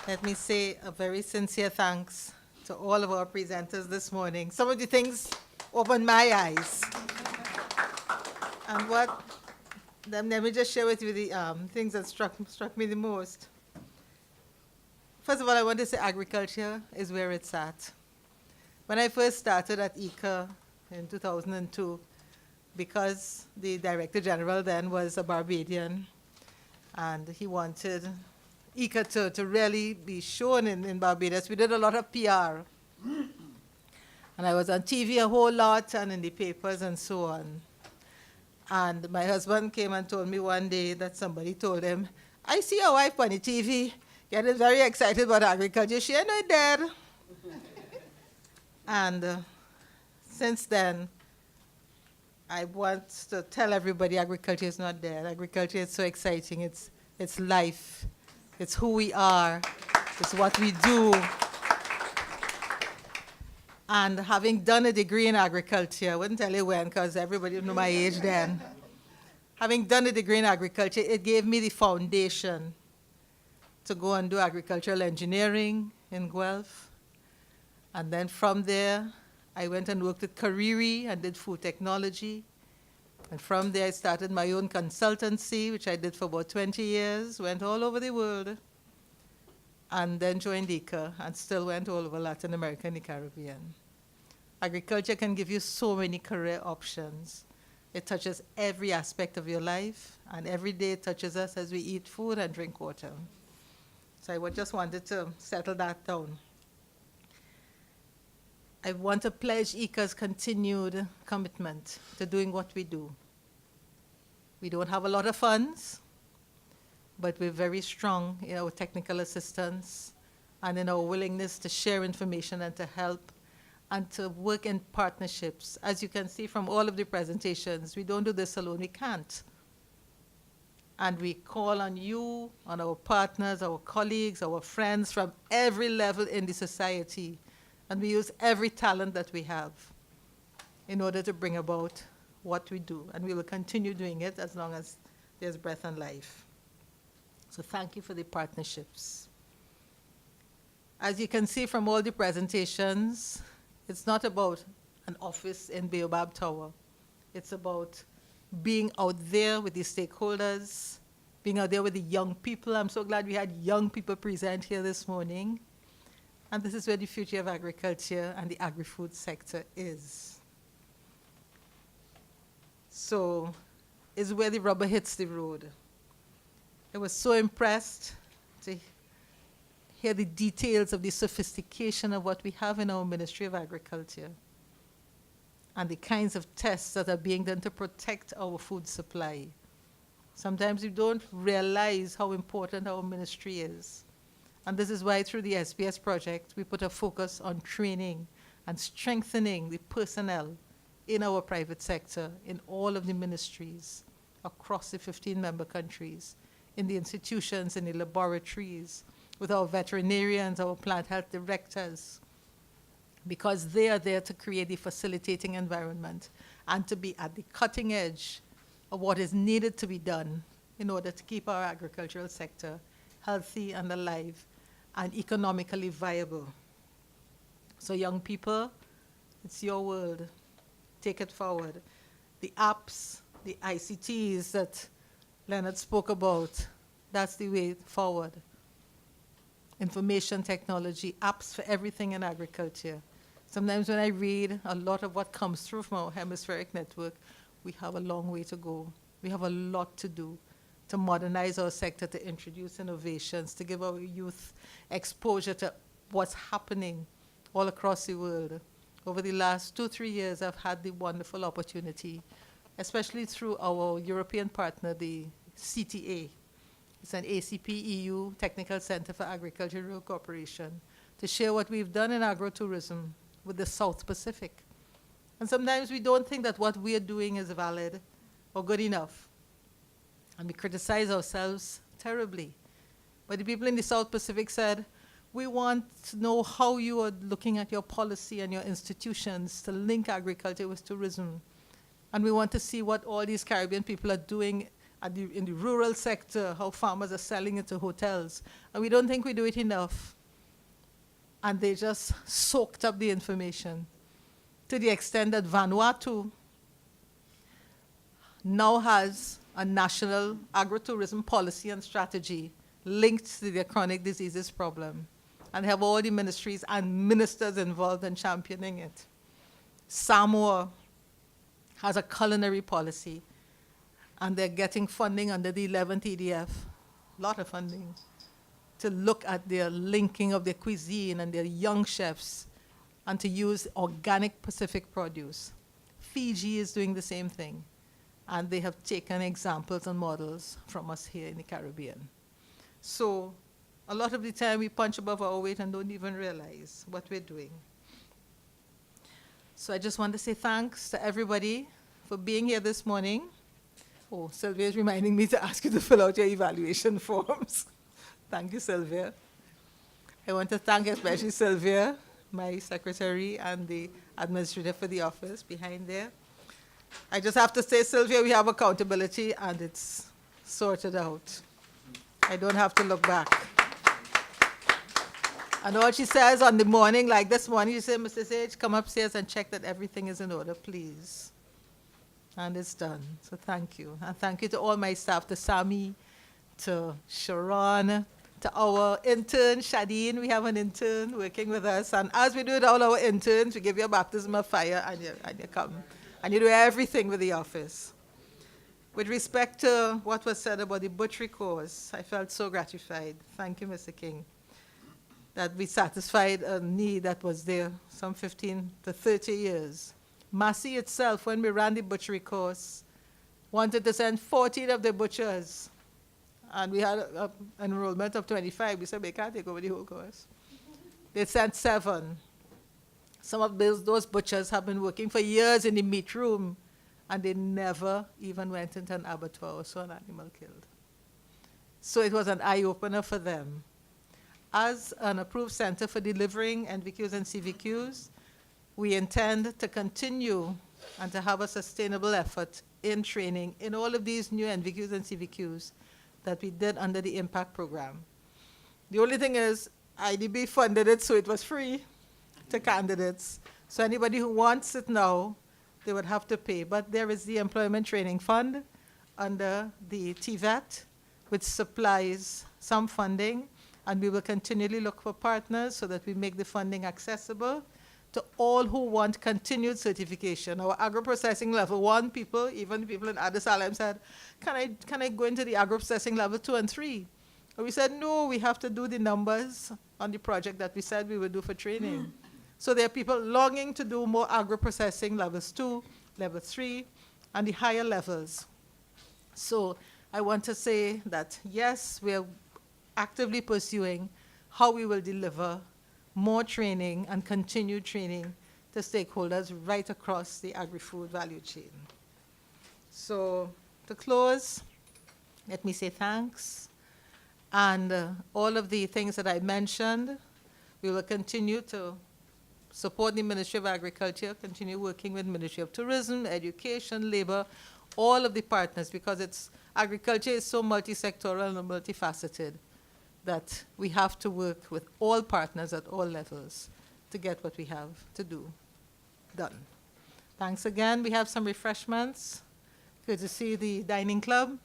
Let me say a very sincere thanks to all of our presenters this morning. Some of the things opened my eyes. And let me just share with you the things that struck me the most. First of all, I want to say agriculture is where it's at. When I first started at IICA in 2002, because the Director General then was a Barbadian, and he wanted IICA to really be shown in Barbados, we did a lot of PR. And I was on TV a whole lot and in the papers and so on. And my husband came and told me one day that somebody told him, I see your wife on the TV, getting very excited about agriculture. She ain't no dead. And since then, I want to tell everybody agriculture is not dead. Agriculture is so exciting. It's life. It's who we are. It's what we do. And having done a degree in agriculture, I wouldn't tell you when because everybody knew my age then. Having done a degree in agriculture, it gave me the foundation to go and do agricultural engineering in Guelph. And then from there, I went and worked at Kariri and did food technology. And from there, I started my own consultancy, which I did for about 20 years, went all over the world, and then joined IICA and still went all over Latin America and the Caribbean. Agriculture can give you so many career options. It touches every aspect of your life, and every day it touches us as we eat food and drink water. So I just wanted to settle that down. I want to pledge IICA's continued commitment to doing what we do. We don't have a lot of funds, but we're very strong in our technical assistance and in our willingness to share information and to help and to work in partnerships. As you can see from all of the presentations, we don't do this alone, we can't. And we call on you, on our partners, our colleagues, our friends from every level in the society. And we use every talent that we have in order to bring about what we do. And we will continue doing it as long as there's breath and life. So thank you for the partnerships. As you can see from all the presentations, it's not about an office in Baobab Tower. It's about being out there with the stakeholders, being out there with the young people. I'm so glad we had young people present here this morning. And this is where the future of agriculture and the agri-food sector is. So it's where the rubber hits the road. I was so impressed to hear the details of the sophistication of what we have in our Ministry of Agriculture and the kinds of tests that are being done to protect our food supply. Sometimes we don't realize how important our ministry is. And this is why through the SPS project, we put a focus on training and strengthening the personnel in our private sector, in all of the ministries across the 15 member countries, in the institutions, in the laboratories, with our veterinarians, our plant health directors, because they are there to create the facilitating environment and to be at the cutting edge of what is needed to be done in order to keep our agricultural sector healthy and alive and economically viable. So young people, it's your world. Take it forward. The apps, the ICTs that Leonard spoke about, that's the way forward. Information technology, apps for everything in agriculture. Sometimes when I read a lot of what comes through from our hemispheric network, we have a long way to go. We have a lot to do to modernize our sector, to introduce innovations, to give our youth exposure to what's happening all across the world. Over the last 2-3 years, I've had the wonderful opportunity, especially through our European partner, the CTA. It's an ACP EU Technical Center for Agricultural Cooperation, to share what we've done in agrotourism with the South Pacific. And sometimes we don't think that what we are doing is valid or good enough. And we criticize ourselves terribly. But the people in the South Pacific said, we want to know how you are looking at your policy and your institutions to link agriculture with tourism. And we want to see what all these Caribbean people are doing in the rural sector, how farmers are selling it to hotels. And we don't think we do it enough. And they just soaked up the information to the extent that Vanuatu now has a national agrotourism policy and strategy linked to their chronic diseases problem, and have all the ministries and ministers involved in championing it. Samoa has a culinary policy, and they're getting funding under the 11th EDF, a lot of funding, to look at their linking of their cuisine and their young chefs, and to use organic Pacific produce. Fiji is doing the same thing, and they have taken examples and models from us here in the Caribbean. So a lot of the time we punch above our weight and don't even realize what we're doing. So I just want to say thanks to everybody for being here this morning. Oh, Sylvia is reminding me to ask you to fill out your evaluation forms. Thank you, Sylvia. I want to thank especially Sylvia, my secretary, and the administrator for the office behind there. I just have to say, Sylvia, we have accountability, and it's sorted out. I don't have to look back. And all she says on the morning, like this morning, she said, Mrs. H, come upstairs and check that everything is in order, please. And it's done. So thank you. And thank you to all my staff, to Sami, to Sharon, to our intern, Shadeen. We have an intern working with us. And as we do with all our interns, we give you a baptism of fire, and you come. And you do everything with the office. With respect to what was said about the butchery course, I felt so gratified. Thank you, Mr. King, that we satisfied a need that was there some 15 to 30 years. Massey itself, when we ran the butchery course, wanted to send 14 of the butchers. And we had an enrollment of 25. We said, we can't take over the whole course. They sent 7. Some of those butchers have been working for years in the meat room, and they never even went into an abattoir or saw an animal killed. So it was an eye-opener for them. As an approved center for delivering NVQs and CVQs, we intend to continue and to have a sustainable effort in training in all of these new NVQs and CVQs that we did under the Impact Program. The only thing is, IDB funded it, so it was free to candidates. So anybody who wants it now, they would have to pay. But there is the Employment Training Fund under the TVET, which supplies some funding, and we will continually look for partners so that we make the funding accessible to all who want continued certification. Our agro-processing level 1 people, even people in Addis Alem said, can I go into the agro-processing level 2 and 3? And we said, no, we have to do the numbers on the project that we said we would do for training. So there are people longing to do more agro-processing levels 2, level 3, and the higher levels. So I want to say that, yes, we're actively pursuing how we will deliver more training and continued training to stakeholders right across the agri-food value chain. So to close, let me say thanks. And all of the things that I mentioned, we will continue to support the Ministry of Agriculture, continue working with Ministry of Tourism, Education, Labor, all of the partners, because agriculture is so multi-sectoral and multifaceted that we have to work with all partners at all levels to get what we have to do done. Thanks again. We have some refreshments. Good to see the dining club.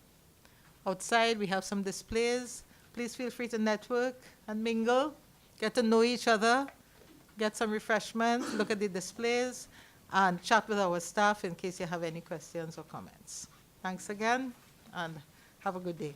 Outside, we have some displays. Please feel free to network and mingle, get to know each other, get some refreshments, look at the displays, and chat with our staff in case you have any questions or comments. Thanks again, and have a good day.